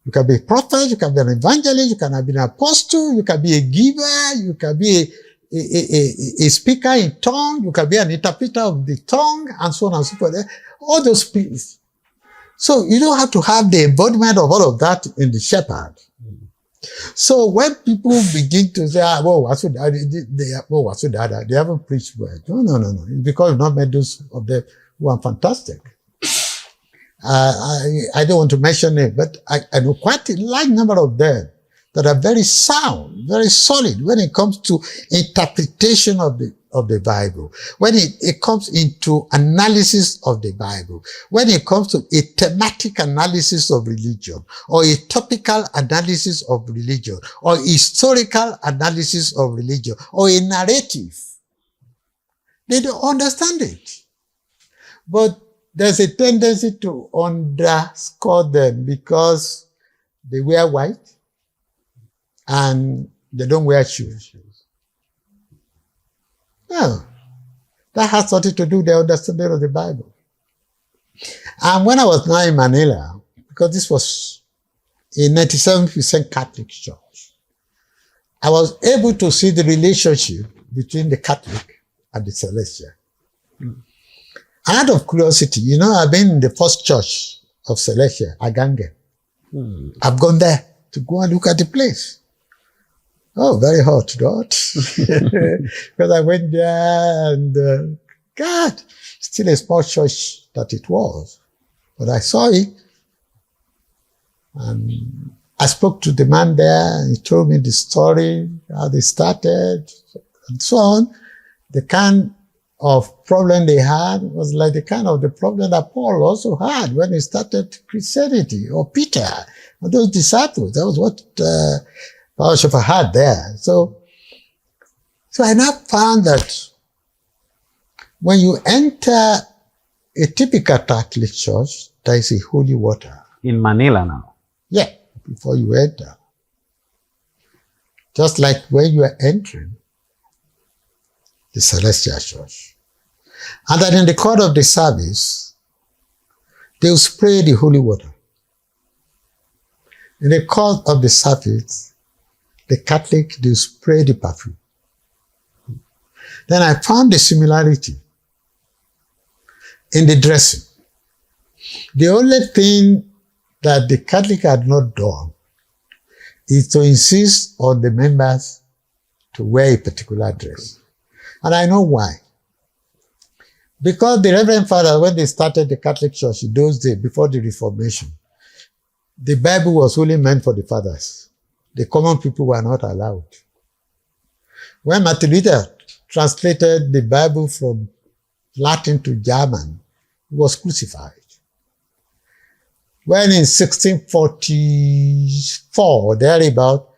You can be a prophet, you can be an evangelist, you can be an apostle, you can be a giver, you can be a speaker in tongue, you can be an interpreter of the tongue, and so on and so forth. All those things. So you don't have to have the embodiment of all of that in the shepherd. So when people begin to say, they haven't preached well. No. It's because you've not met those of them who are fantastic. I don't want to mention it, but I know quite a large number of them that are very sound, very solid when it comes to interpretation of the Bible, when it comes into analysis of the Bible, when it comes to a thematic analysis of religion, or a topical analysis of religion, or historical analysis of religion, or a narrative. They don't understand it. But there's a tendency to underscore them because they wear white and they don't wear shoes. No, that has something to do with the understanding of the Bible. And when I was now in Manila, because this was a 97% Catholic church, I was able to see the relationship between the Catholic and the Celestial. Out of curiosity, I've been in the first church of Celestial, Agange. I've gone there to go and look at the place. Oh, very hot, not? Because I went there and, God, still a small church that it was. But I saw it. And I spoke to the man there and he told me the story, how they started, and so on. The kind of problem they had was like the kind of the problem that Paul also had when he started Christianity, or Peter, and those disciples. That was what Farounbi had there. So I now found that when you enter a typical Catholic church, there is a holy water. In Manila now? Yeah, before you enter. Just like when you are entering the Celestial Church. And then in the course of the service, They will spray the holy water. In the course of the service, the Catholic, they will spray the perfume. Then I found the similarity in the dressing. The only thing that the Catholic had not done is to insist on the members to wear a particular dress. And I know why. Because the Reverend Father, when they started the Catholic Church in those days, before the Reformation, the Bible was only meant for the fathers. The common people were not allowed. When Martin Luther translated the Bible from Latin to German, he was crucified. When in 1644, thereabout,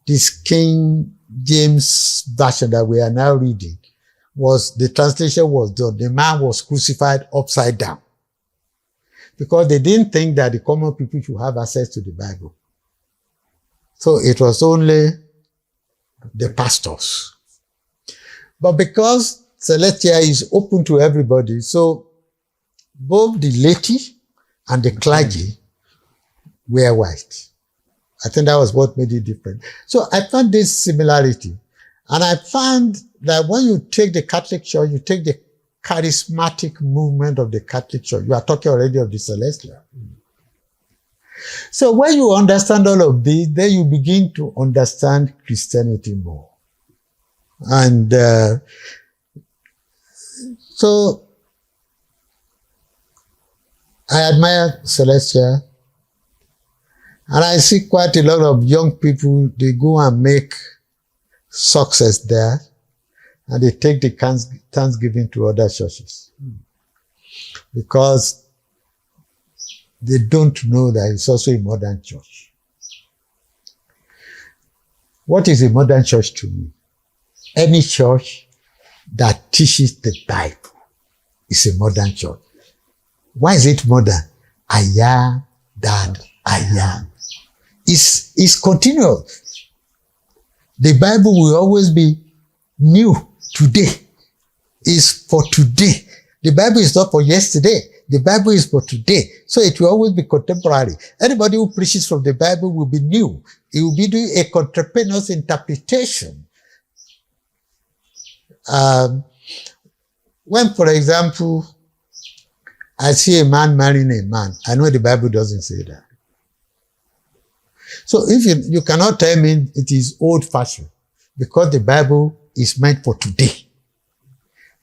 this King James version that we are now reading, the translation was done. The man was crucified upside down. Because they didn't think that the common people should have access to the Bible. So it was only the pastors. But because Celestia is open to everybody, so both the laity and the clergy were white. I think that was what made it different. So I found this similarity. And I found that when you take the Catholic Church, you take the charismatic movement of the Catholic Church. You are talking already of the Celestial. So when you understand all of this, then you begin to understand Christianity more. And so I admire Celestia. And I see quite a lot of young people, they go and make success there, and they take the Thanksgiving to other churches. Because they don't know that it's also a modern church. What is a modern church to me? Any church that teaches the Bible is a modern church. Why is it modern? I am that I am. It's continuous. The Bible will always be new today. It's for today. The Bible is not for yesterday. The Bible is for today. So it will always be contemporary. Anybody who preaches from the Bible will be new. It will be doing a contemporaneous interpretation. When, for example, I see a man marrying a man, I know the Bible doesn't say that. So if you cannot tell me it is old-fashioned, because the Bible is meant for today.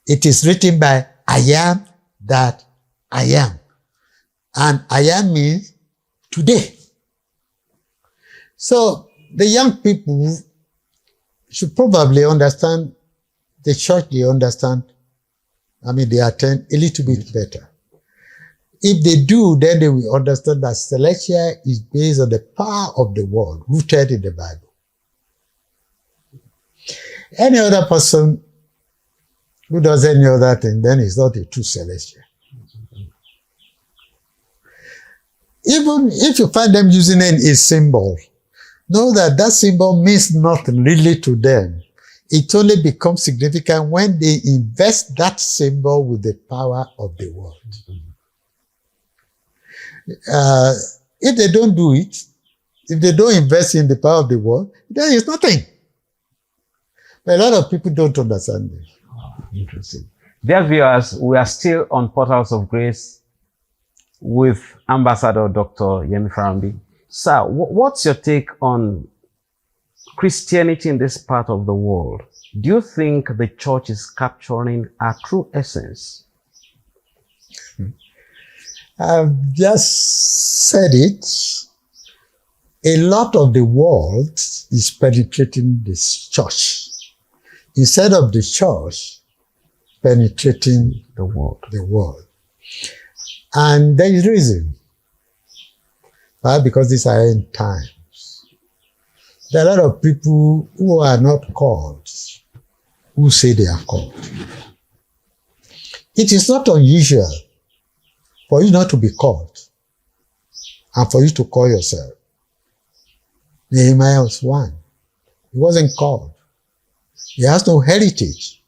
It is written by I am that I am. And I am means today. So the young people should probably understand the church they understand. They attend a little bit better. If they do, then they will understand that Celestia is based on the power of the word, rooted in the Bible. Any other person who does any other thing, then is not a true Celestia. Even if you find them using a symbol, know that that symbol means nothing really to them. It only becomes significant when they invest that symbol with the power of the word. If they don't do it, if they don't invest in the power of the word, then it's nothing. But a lot of people don't understand this. Oh, interesting. Dear viewers, we are still on Portals of Grace with Ambassador Dr. Yemi Farounbi. Sir, what's your take on Christianity in this part of the world? Do you think the church is capturing our true essence? I've just said it. A lot of the world is penetrating this church instead of the church penetrating the world. And there is reason. Why? Because these are end times. There are a lot of people who are not called, who say they are called. It is not unusual for you not to be called and for you to call yourself. Nehemiah was one. He wasn't called. He has no heritage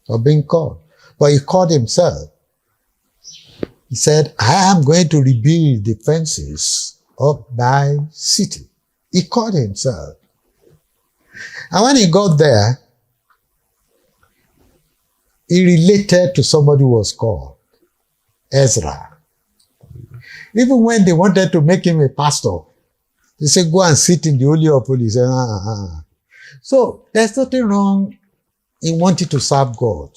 of being called, but he called himself. He said, I am going to rebuild the fences of thy city. He called himself. And when he got there, he related to somebody who was called Ezra. Even when they wanted to make him a pastor, they said, go and sit in the Holy of Holies. He said, So there's nothing wrong in wanting to serve God.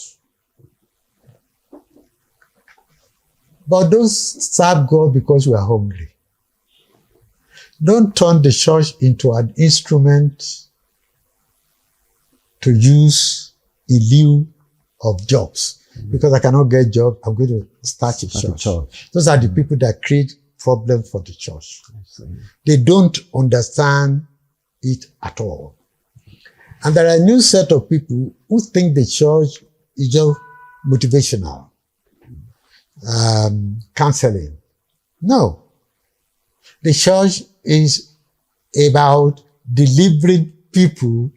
But don't serve God because you are hungry. Don't turn the church into an instrument to use in lieu of jobs. Because I cannot get a job, I'm going to start a church. Those are the people that create problems for the church. They don't understand it at all. And there are a new set of people who think the church is just motivational, counseling. No. The church is about delivering people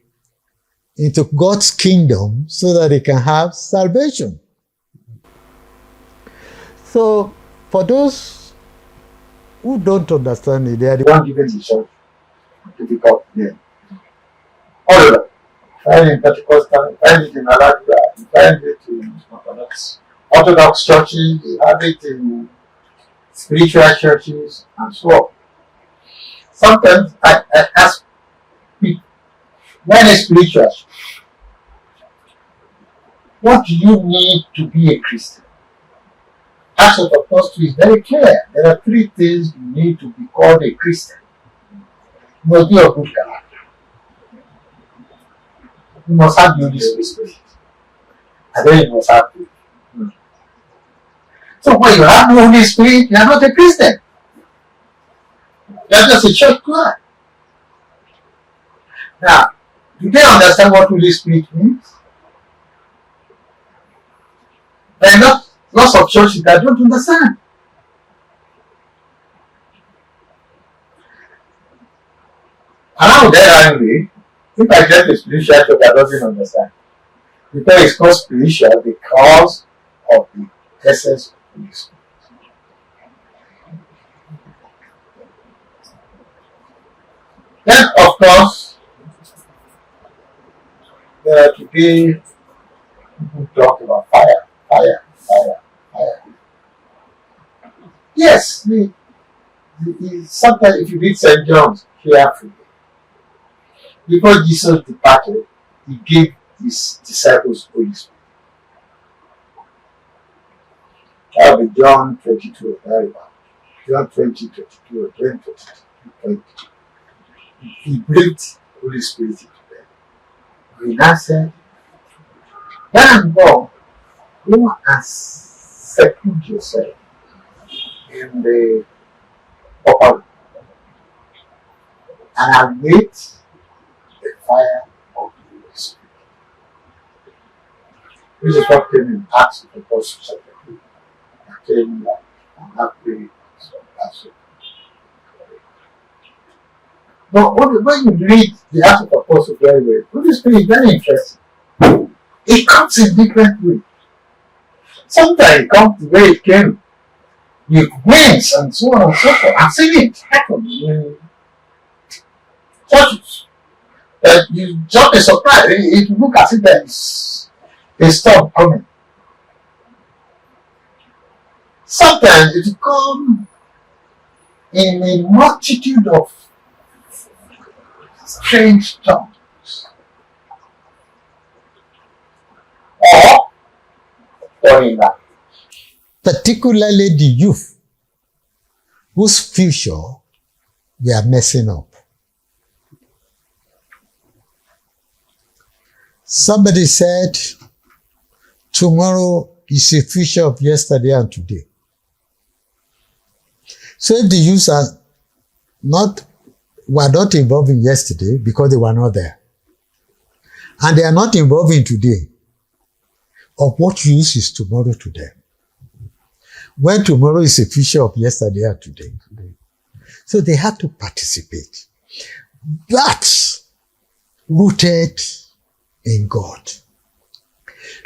into God's kingdom so that they can have salvation. So, for those who don't understand it, they are the ones giving the church difficult name. All of them. Find in Pentecostal, find it in Alaska, find it in Orthodox churches, they have it in spiritual churches, and so on. Sometimes I ask people, when is spiritual? What do you need to be a Christian? Acts of Apostles is very clear. There are 3 things you need to be called a Christian. You must be of good character. You must have the Holy Spirit. And then you must have faith. So when you have no Holy Spirit, you are not a Christian. You are just a church choir. Now, do they understand what Holy Spirit means? There are lots of churches that don't understand. And how would I angry if I get a spiritual church that doesn't understand? Because it's called spiritual because of the essence of Holy Spirit. Then, of course, today people talk about fire. Yes, sometimes if you read St. John's carefully, before Jesus departed, he gave his disciples Holy Spirit. That will be John 22, very well. John 20, 22, or 20, 22. He breathed Holy Spirit into them. He now said, when I'm gone, go and seclude yourself in the upper room, and I'll wait the fire of the Holy Spirit. This is what came in Acts of the Apostles chapter 2. I came back and have prayed. So but when you read the Acts of the Apostles very well, Holy Spirit is very interesting. It comes in different ways. Sometimes it comes the way it came with winds and so on and so forth. I've seen it happen in churches. That you just be surprised. It look as if there is a storm coming. Sometimes it comes in a multitude of strange tongues. Or in that. Particularly the youth, whose future we are messing up. Somebody said, tomorrow is a future of yesterday and today. So if the youths were not involved in yesterday because they were not there, and they are not involved in today, of what use is tomorrow to them? When tomorrow is a future of yesterday and today. So they have to participate. But rooted in God.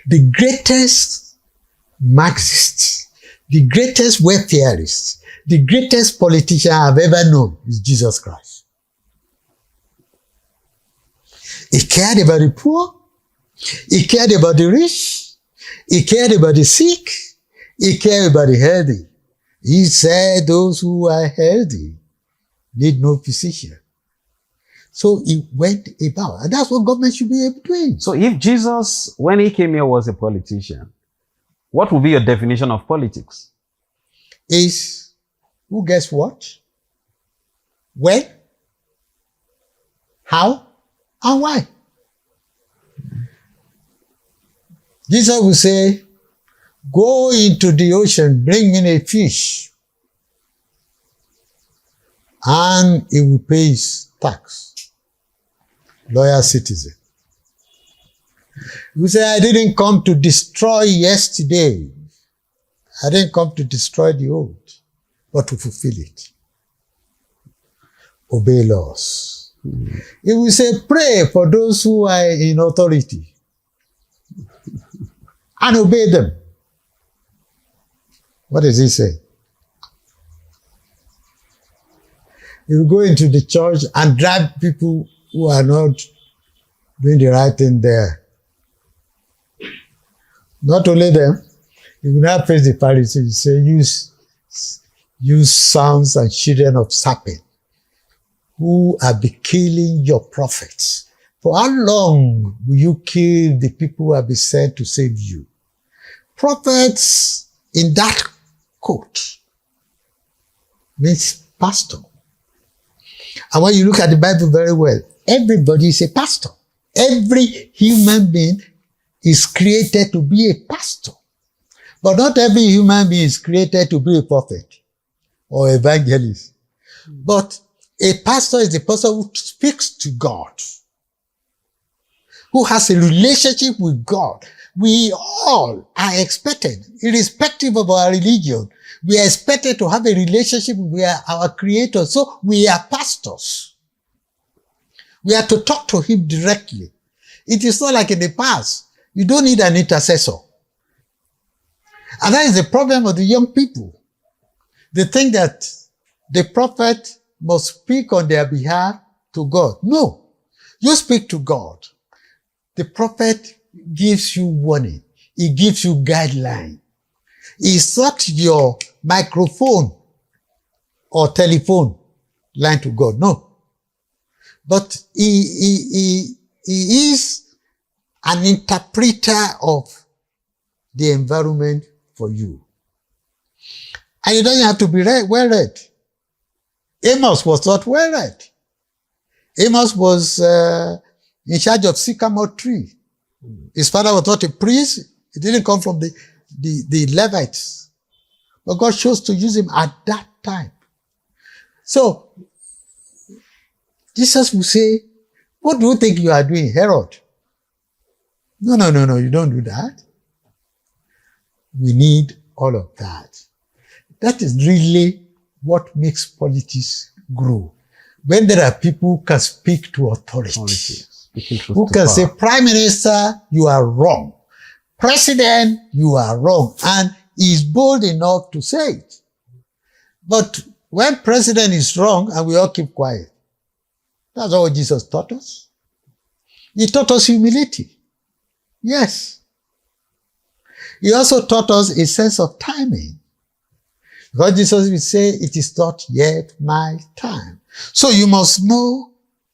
The greatest Marxist, The greatest welfareist, the greatest politician I've ever known is Jesus Christ. He cared about the poor. He cared about the rich. He cared about the sick. He cared about the healthy. He said those who are healthy need no physician. So he went about. And that's what government should be doing. So if Jesus, when he came here, was a politician, what would be your definition of politics? Is who gets what, when, how, and why. Jesus will say, go into the ocean, bring me a fish, and he will pay his tax. Loyal citizen. He will say, I didn't come to destroy yesterday. I didn't come to destroy the old, but to fulfill it. Obey laws. He will say, pray for those who are in authority and obey them. What does he say? He will go into the church and drive people who are not doing the right thing there. Not only them, he will now face the Pharisees. He say, use sons and children of serpent who have been killing your prophets. For how long will you kill the people who have been sent to save you? Prophets in that quote means pastor. And when you look at the Bible very well, everybody is a pastor. Every human being is created to be a pastor. But not every human being is created to be a prophet or evangelist. But a pastor is the person who speaks to God, who has a relationship with God. We all are expected, irrespective of our religion, we are expected to have a relationship with our Creator. So we are pastors. We are to talk to Him directly. It is not like in the past. You don't need an intercessor. And that is the problem of the young people. They think that the prophet must speak on their behalf to God. No. You speak to God. The prophet gives you warning. He gives you guideline. It's not your microphone or telephone line to God. No. But he is an interpreter of the environment for you. And it doesn't have to be well read. Amos was not well read. Amos was in charge of sycamore tree. His father was not a priest. He didn't come from the Levites. But God chose to use him at that time. So, Jesus will say, what do you think you are doing, Herod? No, you don't do that. We need all of that. That is really what makes politics grow. When there are people who can speak to authority, who can say, Prime Minister, you are wrong. President, you are wrong. And he is bold enough to say it. But when President is wrong and we all keep quiet, that's all Jesus taught us. He taught us humility. Yes. He also taught us a sense of timing. Because Jesus will say, it is not yet my time. So you must know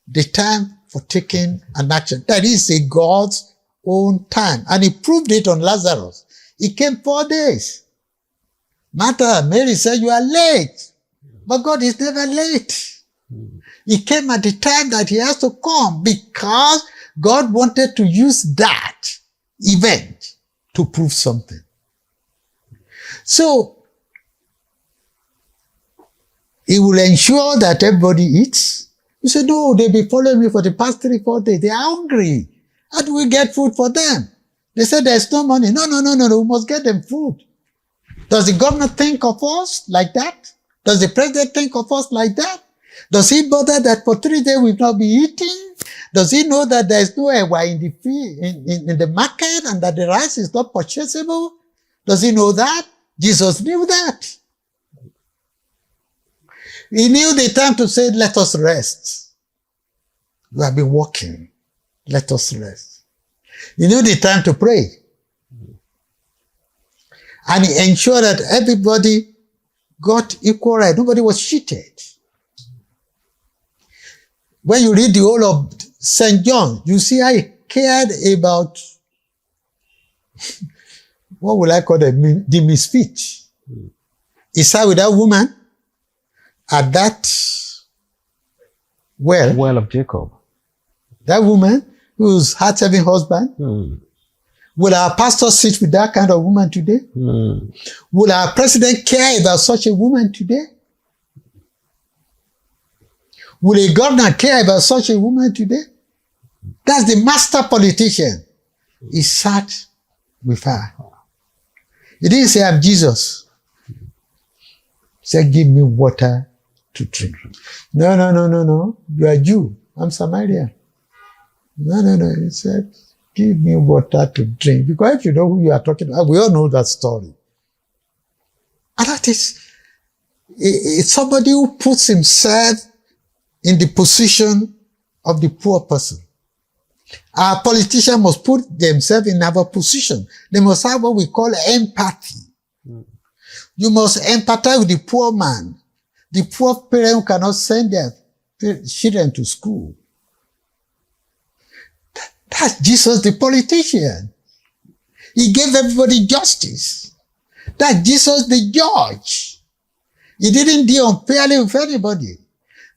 the time for taking an action. That is a God's own time. And he proved it on Lazarus. He came 4 days. Martha and Mary said, you are late. But God is never late. He came at the time that he has to come because God wanted to use that event to prove something. So, he will ensure that everybody eats. You say, no, they've been following me for the past 3-4 days. They are hungry. How do we get food for them? They said there's no money. No, we must get them food. Does the governor think of us like that? Does the president think of us like that? Does he bother that for 3 days we've not been eating? Does he know that there's no ewa in the market and that the rice is not purchasable? Does he know that? Jesus knew that. He knew the time to say, let us rest. We have been working. Let us rest. He knew the time to pray. And he ensured that everybody got equal right. Nobody was cheated. When you read the whole of St. John, you see how he cared about, what will I call them, the misfit. He sat with that woman at that well of Jacob. That woman whose heart-saving husband. Will our pastor sit with that kind of woman today? Will our president care about such a woman today? Will a governor care about such a woman today? That's the master politician. He sat with her. He didn't say, I'm Jesus. He said, give me water to drink. No. You are Jew. I'm Samaritan. No. He said, give me water to drink. Because if you know who you are talking about, we all know that story. And that is, it's somebody who puts himself in the position of the poor person. Our politicians must put themselves in our position. They must have what we call empathy. You must empathize with the poor man, the poor parent who cannot send their children to school. That's Jesus, the politician. He gave everybody justice. That's Jesus, the judge. He didn't deal unfairly with anybody.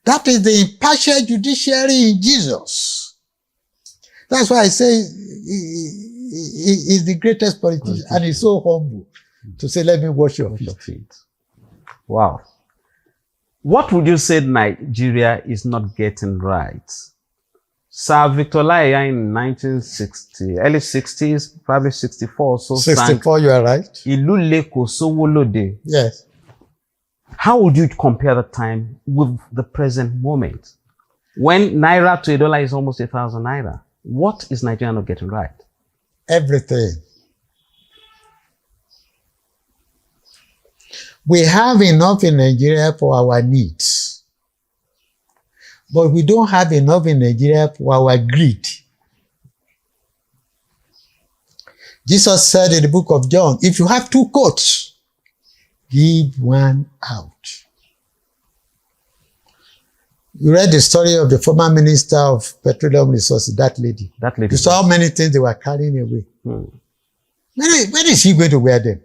That is the impartial judiciary in Jesus. That's why I say he is the greatest politician, and he's so humble to say, let me wash your feet. Wow. What would you say Nigeria is not getting right? Sir Victor Laya in 1960, early 60s, probably 64 so 64, you are right. Iluleko Sowolode. Yes. How would you compare the time with the present moment? When Naira to $1 is almost 1,000 Naira. What is Nigeria not getting right? Everything. We have enough in Nigeria for our needs. But we don't have enough in Nigeria for our greed. Jesus said in the book of John, if you have 2 coats, give one out. You read the story of the former minister of petroleum resources, that lady. You saw how many things they were carrying away. When is she going to wear them?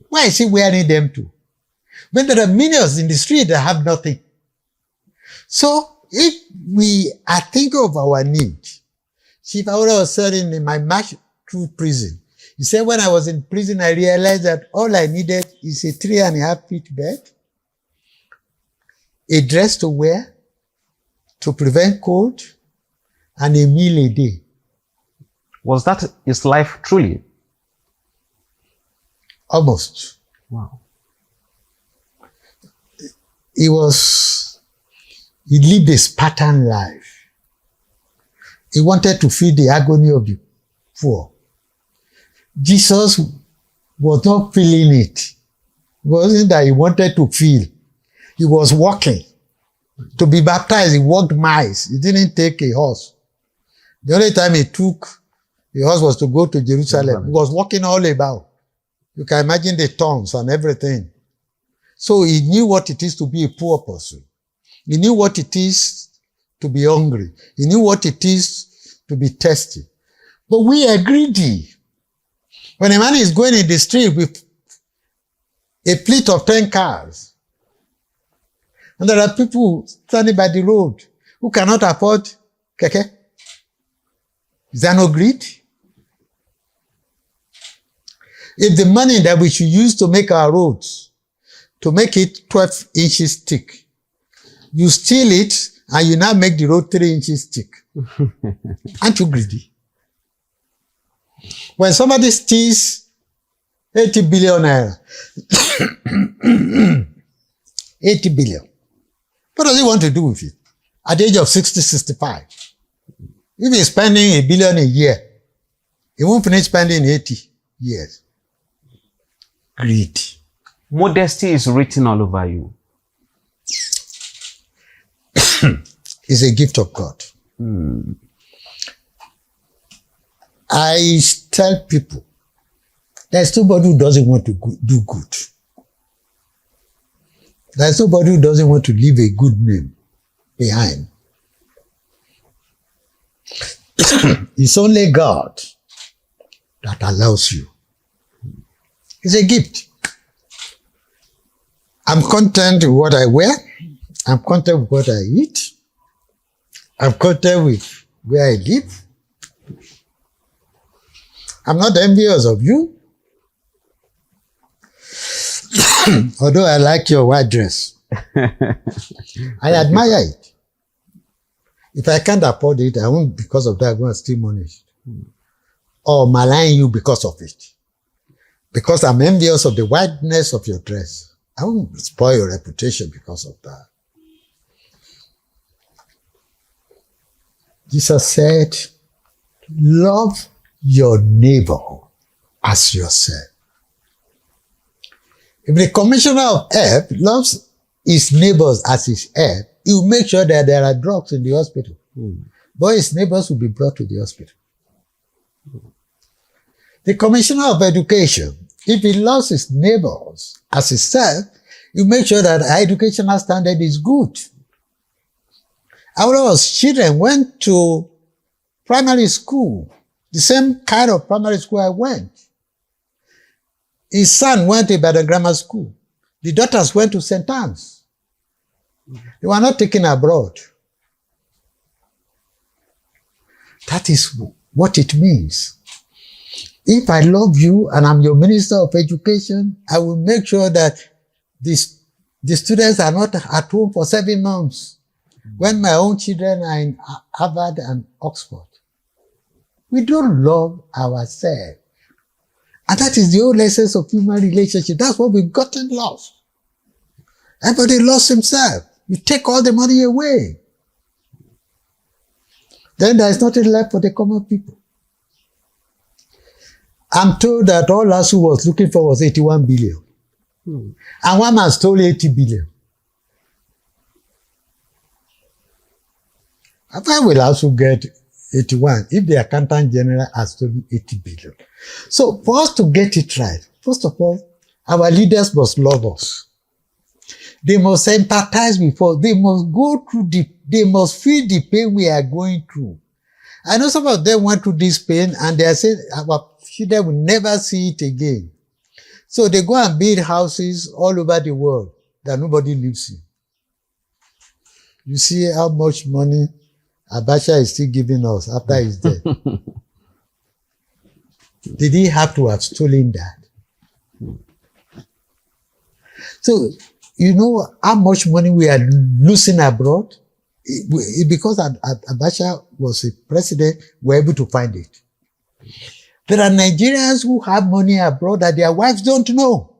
Where is she wearing them to? When there are millions in the street that have nothing. So if we are thinking of our need, Chief Aura was saying in my march through prison, he said, when I was in prison, I realized that all I needed is a 3.5 feet bed, a dress to wear to prevent cold, and a meal a day. Was that his life truly? Almost. Wow. He lived a Spartan life. He wanted to feel the agony of the poor. Jesus was not feeling it. It wasn't that he wanted to feel. He was walking. To be baptized, he walked miles. He didn't take a horse. The only time he took the horse was to go to Jerusalem. He was walking all about. You can imagine the tongues and everything. So he knew what it is to be a poor person. He knew what it is to be hungry. He knew what it is to be thirsty. But we are greedy. When a man is going in the street with a fleet of 10 cars, and there are people standing by the road who cannot afford keke, is there no greed? If the money that we should use to make our roads, to make it 12 inches thick, you steal it and you now make the road 3 inches thick. Aren't you greedy? When somebody steals 80 billion naira, 80 billion, what does he want to do with it? At the age of 60, 65. If he's spending $1 billion a year, he won't finish spending 80 years. greed. Modesty is written all over you. It's a gift of God. I tell people, there's nobody who doesn't want to do good. There's nobody who doesn't want to leave a good name behind. It's only God that allows you. It's a gift. I'm content with what I wear. I'm content with what I eat. I'm content with where I live. I'm not envious of you. Although I like your white dress. I admire it. If I can't afford it, I won't, because of that, go and steal money. Or malign you because of it. Because I'm envious of the whiteness of your dress. I won't spoil your reputation because of that. Jesus said, love your neighbor as yourself. If the commissioner of health loves his neighbors as his health, he will make sure that there are drugs in the hospital. But his neighbors will be brought to the hospital. The commissioner of education, if he loves his neighbors as himself, he will make sure that our educational standard is good. Our children went to primary school, the same kind of primary school I went. His son went to IBADAN grammar school. The daughters went to St. Anne's. They were not taken abroad. That is what it means. If I love you and I'm your minister of education, I will make sure that the students are not at home for 7 months when my own children are in Harvard and Oxford. We don't love ourselves. And that is the whole essence of human relationship. That's what we've gotten lost. Everybody lost himself. You take all the money away. Then there is nothing left for the common people. I'm told that all ASU was looking for was 81 billion. And one man stole 80 billion. I will also get 81 if the accountant general has stolen 80 billion. So for us to get it right, first of all, our leaders must love us. They must empathize with us. They must go through they must feel the pain we are going through. I know some of them went through this pain and they are saying our children will never see it again. So they go and build houses all over the world that nobody lives in. You see how much money Abacha is still giving us after he's dead. Did he have to have stolen that? So, you know how much money we are losing abroad? Because Abacha was a president, we were able to find it. There are Nigerians who have money abroad that their wives don't know,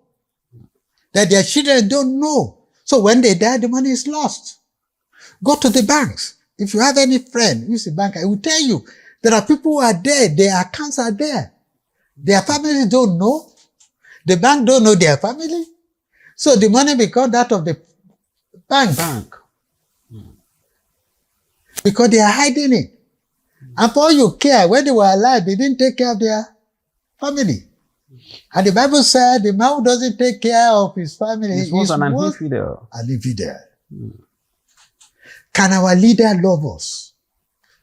that their children don't know. So when they die, the money is lost. Go to the banks. If you have any friend who's a banker, I will tell you, there are people who are there, their accounts are there. Their families don't know. The bank don't know their family. So the money becomes that of the bank. Because they are hiding it. And for all you care, when they were alive, they didn't take care of their family. And the Bible said, the man who doesn't take care of his family is worse than an infidel. Can our leader love us?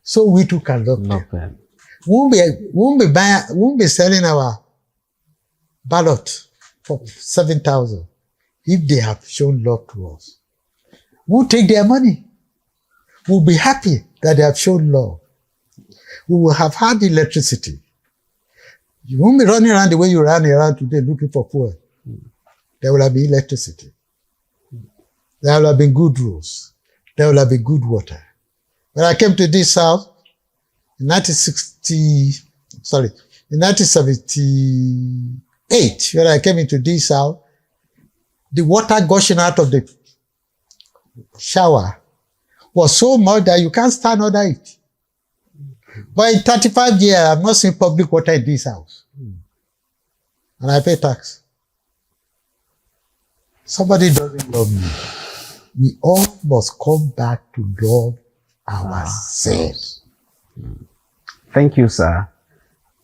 So we too can love them. Won't be selling our ballot for 7,000 if they have shown love to us. We'll take their money. We'll be happy that they have shown love. We will have had electricity. You won't be running around the way you ran around today looking for fuel. There will have been electricity. There will have been good roads. There will have been good water. When I came to this house in 1978, when I came into this house, the water gushing out of the shower was so much that you can't stand under it. But in 35 years, I've not seen public water in this house. And I pay tax. somebody doesn't love me, we all must come back to love ourselves. Thank you, sir.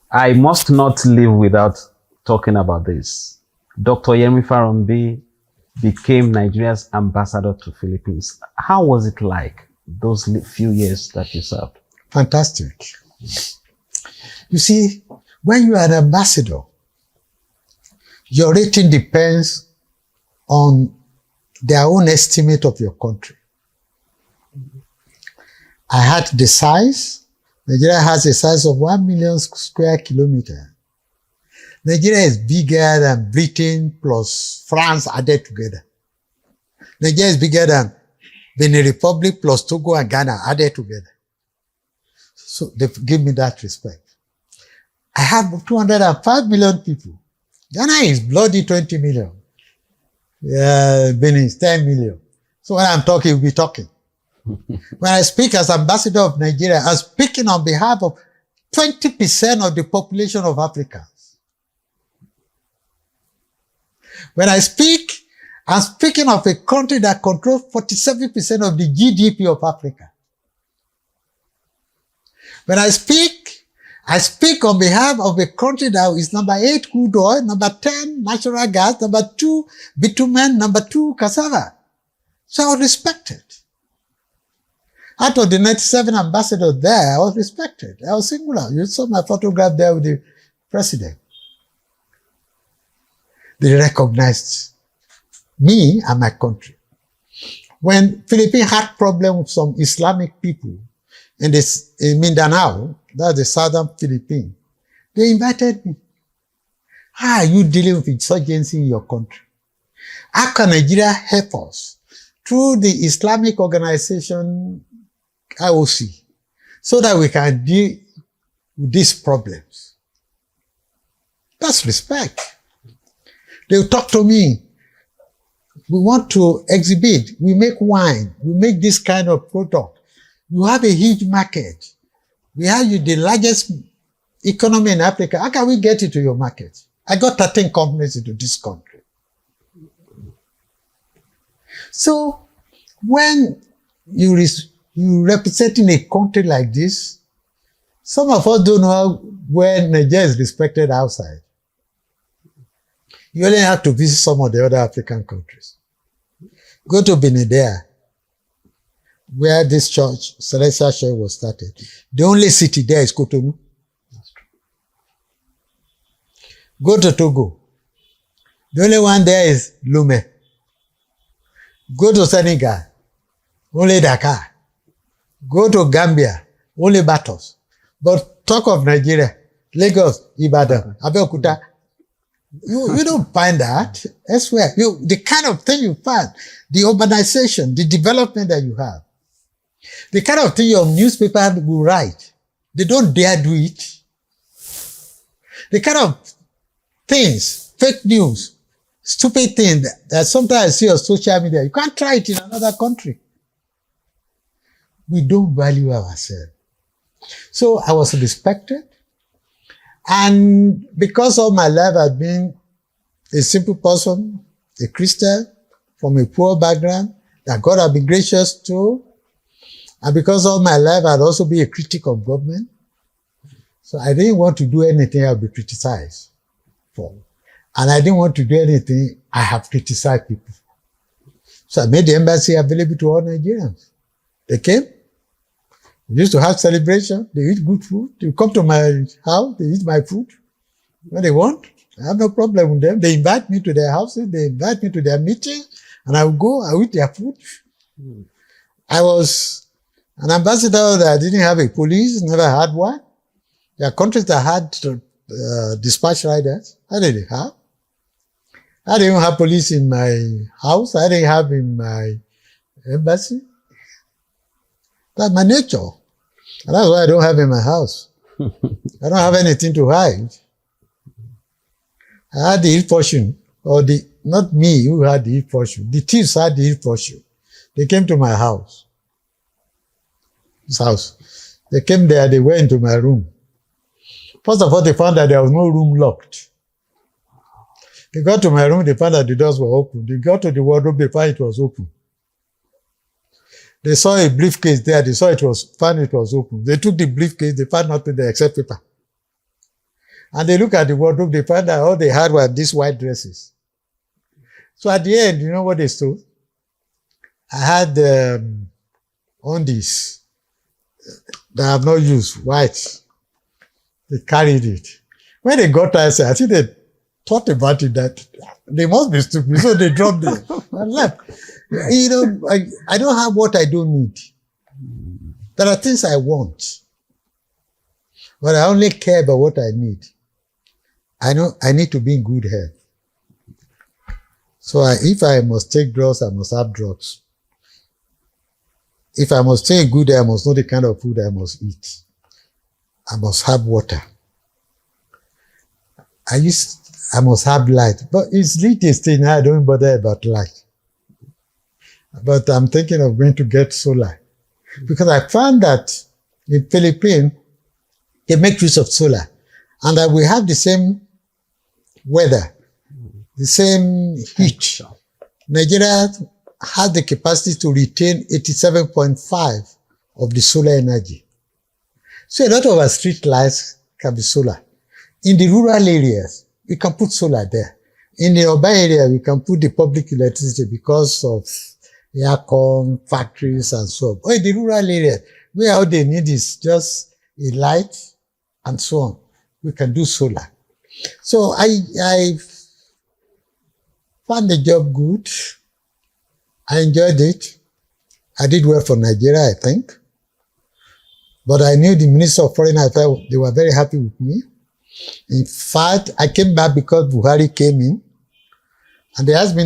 I must not live without talking about this. Dr. Yemi Farounbi became Nigeria's ambassador to Philippines. How was it like those few years that you served? Fantastic. You see, when you are an ambassador, your rating depends on their own estimate of your country. I had the size. Nigeria has a size of 1 million square kilometers. Nigeria is bigger than Britain plus France added together. Nigeria is bigger than Benin Republic plus Togo and Ghana added together. So they give me that respect. I have 205 million people. Ghana is bloody 20 million. Benin is 10 million. So when I'm talking, we'll be talking. When I speak as ambassador of Nigeria, I'm speaking on behalf of 20% of the population of Africa. When I speak, I'm speaking of a country that controls 47% of the GDP of Africa. When I speak on behalf of a country that is number 8 crude oil, number 10 natural gas, number 2 bitumen, number 2 cassava. So I was respected. Out of the 97 ambassadors there, I was respected. I was singular. You saw my photograph there with the president. They recognized me and my country. When Philippines had problems with some Islamic people in Mindanao, that's the southern Philippines, they invited me. How are you dealing with insurgency in your country? How can Nigeria help us through the Islamic organization IOC so that we can deal with these problems? That's respect. They'll talk to me. We want to exhibit. We make wine. We make this kind of product. You have a huge market. We have the largest economy in Africa. How can we get into your market? I got 13 companies into this country. So when you representing a country like this, some of us don't know where Nigeria is respected outside. You only have to visit some of the other African countries. Go to Benin there, where this church, Celestial Church, was started. The only city there is Cotonou. That's true. Go to Togo. The only one there is Lomé. Go to Senegal. Only Dakar. Go to Gambia. Only Batos. But talk of Nigeria, Lagos, Ibadan, ABEOKUTA. You don't find that elsewhere. The kind of thing you find, the urbanization, the development that you have, the kind of thing your newspaper will write, they don't dare do it. The kind of things, fake news, stupid things that sometimes I see on social media, you can't try it in another country. We don't value ourselves. So I was respected. And because all my life I've been a simple person, a Christian, from a poor background, that God has been gracious to, and because all my life I'd also been a critic of government, so I didn't want to do anything I'd be criticized for. And I didn't want to do anything I have criticized people for. So I made the embassy available to all Nigerians. They came. We used to have celebration. They eat good food. They come to my house. They eat my food when they want. I have no problem with them. They invite me to their houses. They invite me to their meetings. And I will go. I will eat their food. I was an ambassador that didn't have a police, never had one. There are countries that had dispatch riders. I didn't have. I didn't even have police in my house. I didn't have in my embassy. That's my nature. And that's why I don't have in my house. I don't have anything to hide. I had the ill fortune, or not me who had the ill fortune. The thieves had the ill fortune. They came to my house. This house. They came there, they went into my room. First of all, they found that there was no room locked. They got to my room, they found that the doors were open. They got to the wardrobe, they found it was open. They saw a briefcase there, they found it was open. They took the briefcase, they found nothing there except paper. And they look at the wardrobe, they found that all they had were these white dresses. So at the end, you know what they stole? I had undies that I have not used, white. They carried it. When they got outside, I think they thought about it that they must be stupid, so they dropped it and left. You know, I don't have what I don't need. There are things I want, but I only care about what I need. I know I need to be in good health. So if I must take drugs, I must have drugs. If I must stay in good health, I must know the kind of food I must eat. I must have water. I must have light. But it's latest thing, I don't bother about light. But I'm thinking of going to get solar. Because I found that in Philippines, they make use of solar. And that we have the same weather, the same heat. Nigeria has the capacity to retain 87.5 of the solar energy. So a lot of our street lights can be solar. In the rural areas, we can put solar there. In the urban area, we can put the public electricity because of aircon, factories, and so on. But in the rural area, where all they need is just a light and so on, we can do solar. So I found the job good. I enjoyed it. I did well for Nigeria, I think. But I knew the Minister of Foreign Affairs, they were very happy with me. In fact, I came back because Buhari came in, and they asked me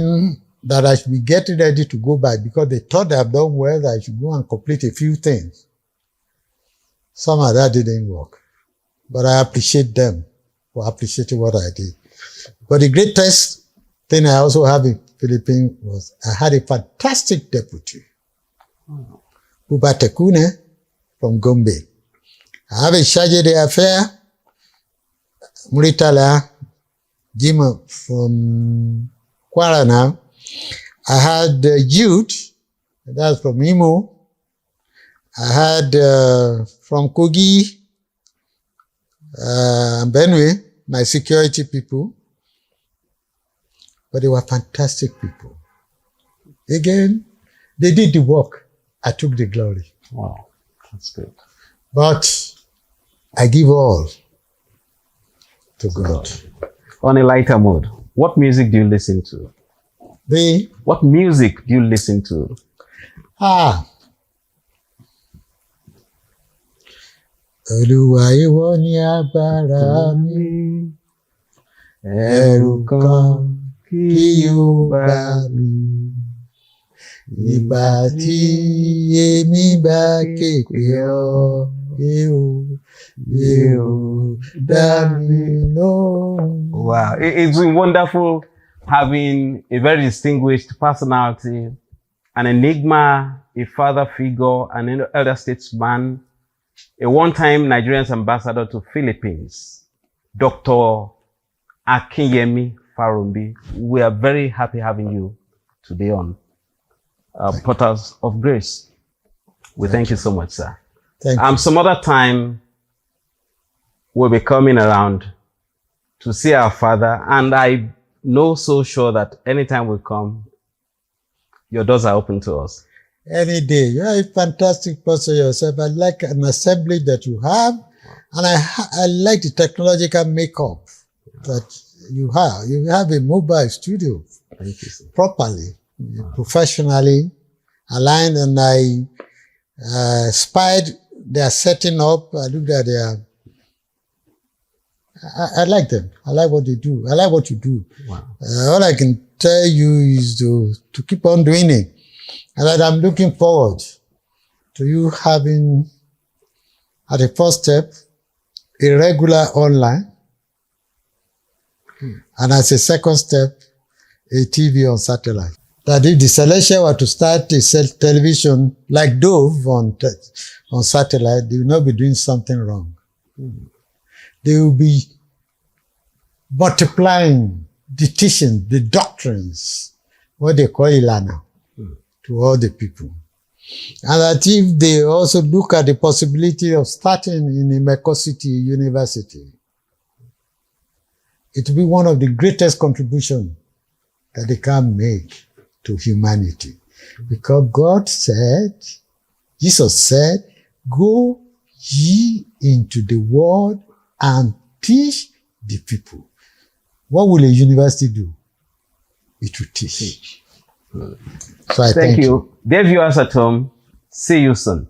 that I should be getting ready to go back because they thought I've done well, that I should go and complete a few things. Some of that didn't work. But I appreciate them for appreciating what I did. But the greatest thing I also have in Philippines was I had a fantastic deputy, Bubatekune from Gombe. I have a charge d'affaires, Muritala Jima from Kwara now. I had Jude, that's from Imo. I had from Kogi, Benue, my security people. But they were fantastic people. Again, they did the work. I took the glory. Wow, that's good. But I give all to God. On a lighter mode, what music do you listen to? What music do you listen to? Olúwa ìwọ ni agbára mi, ẹ̀rù kan kì yóò bá mi. Ìgbà tí èmi bá ké pè ọ́, dá mi lóhùn. Wow, it's been wonderful having a very distinguished personality, an enigma, a father figure, an elder statesman, a one-time Nigerian ambassador to Philippines, Dr. AKINYEMI Farounbi. We are very happy having you today on Portals of Grace. We thank you so much, sir. Thank you. Some other time, we'll be coming around to see our father, and I know so sure that anytime we come, your doors are open to us. Any day. You are a fantastic person yourself. I like an assembly that you have, and I like the technological makeup that you have. You have a mobile studio. Thank you, sir. Properly, professionally aligned, and I spied their setting up. I looked at their. I like them. I like what they do. I like what you do. Wow. All I can tell you is to keep on doing it. And that I'm looking forward to you having, at the first step, a regular online. And as a second step, a TV on satellite. That if the Celestial were to start a television like Dove on satellite, they will not be doing something wrong. They will be multiplying the teaching, the doctrines, what they call Ilana, to all the people. And that if they also look at the possibility of starting in Imeko City University, it will be one of the greatest contributions that they can make to humanity. Because God said, Jesus said, go ye into the world and teach the people. What will a university do? It will teach. So I thank you. Dear viewers at home, see you soon.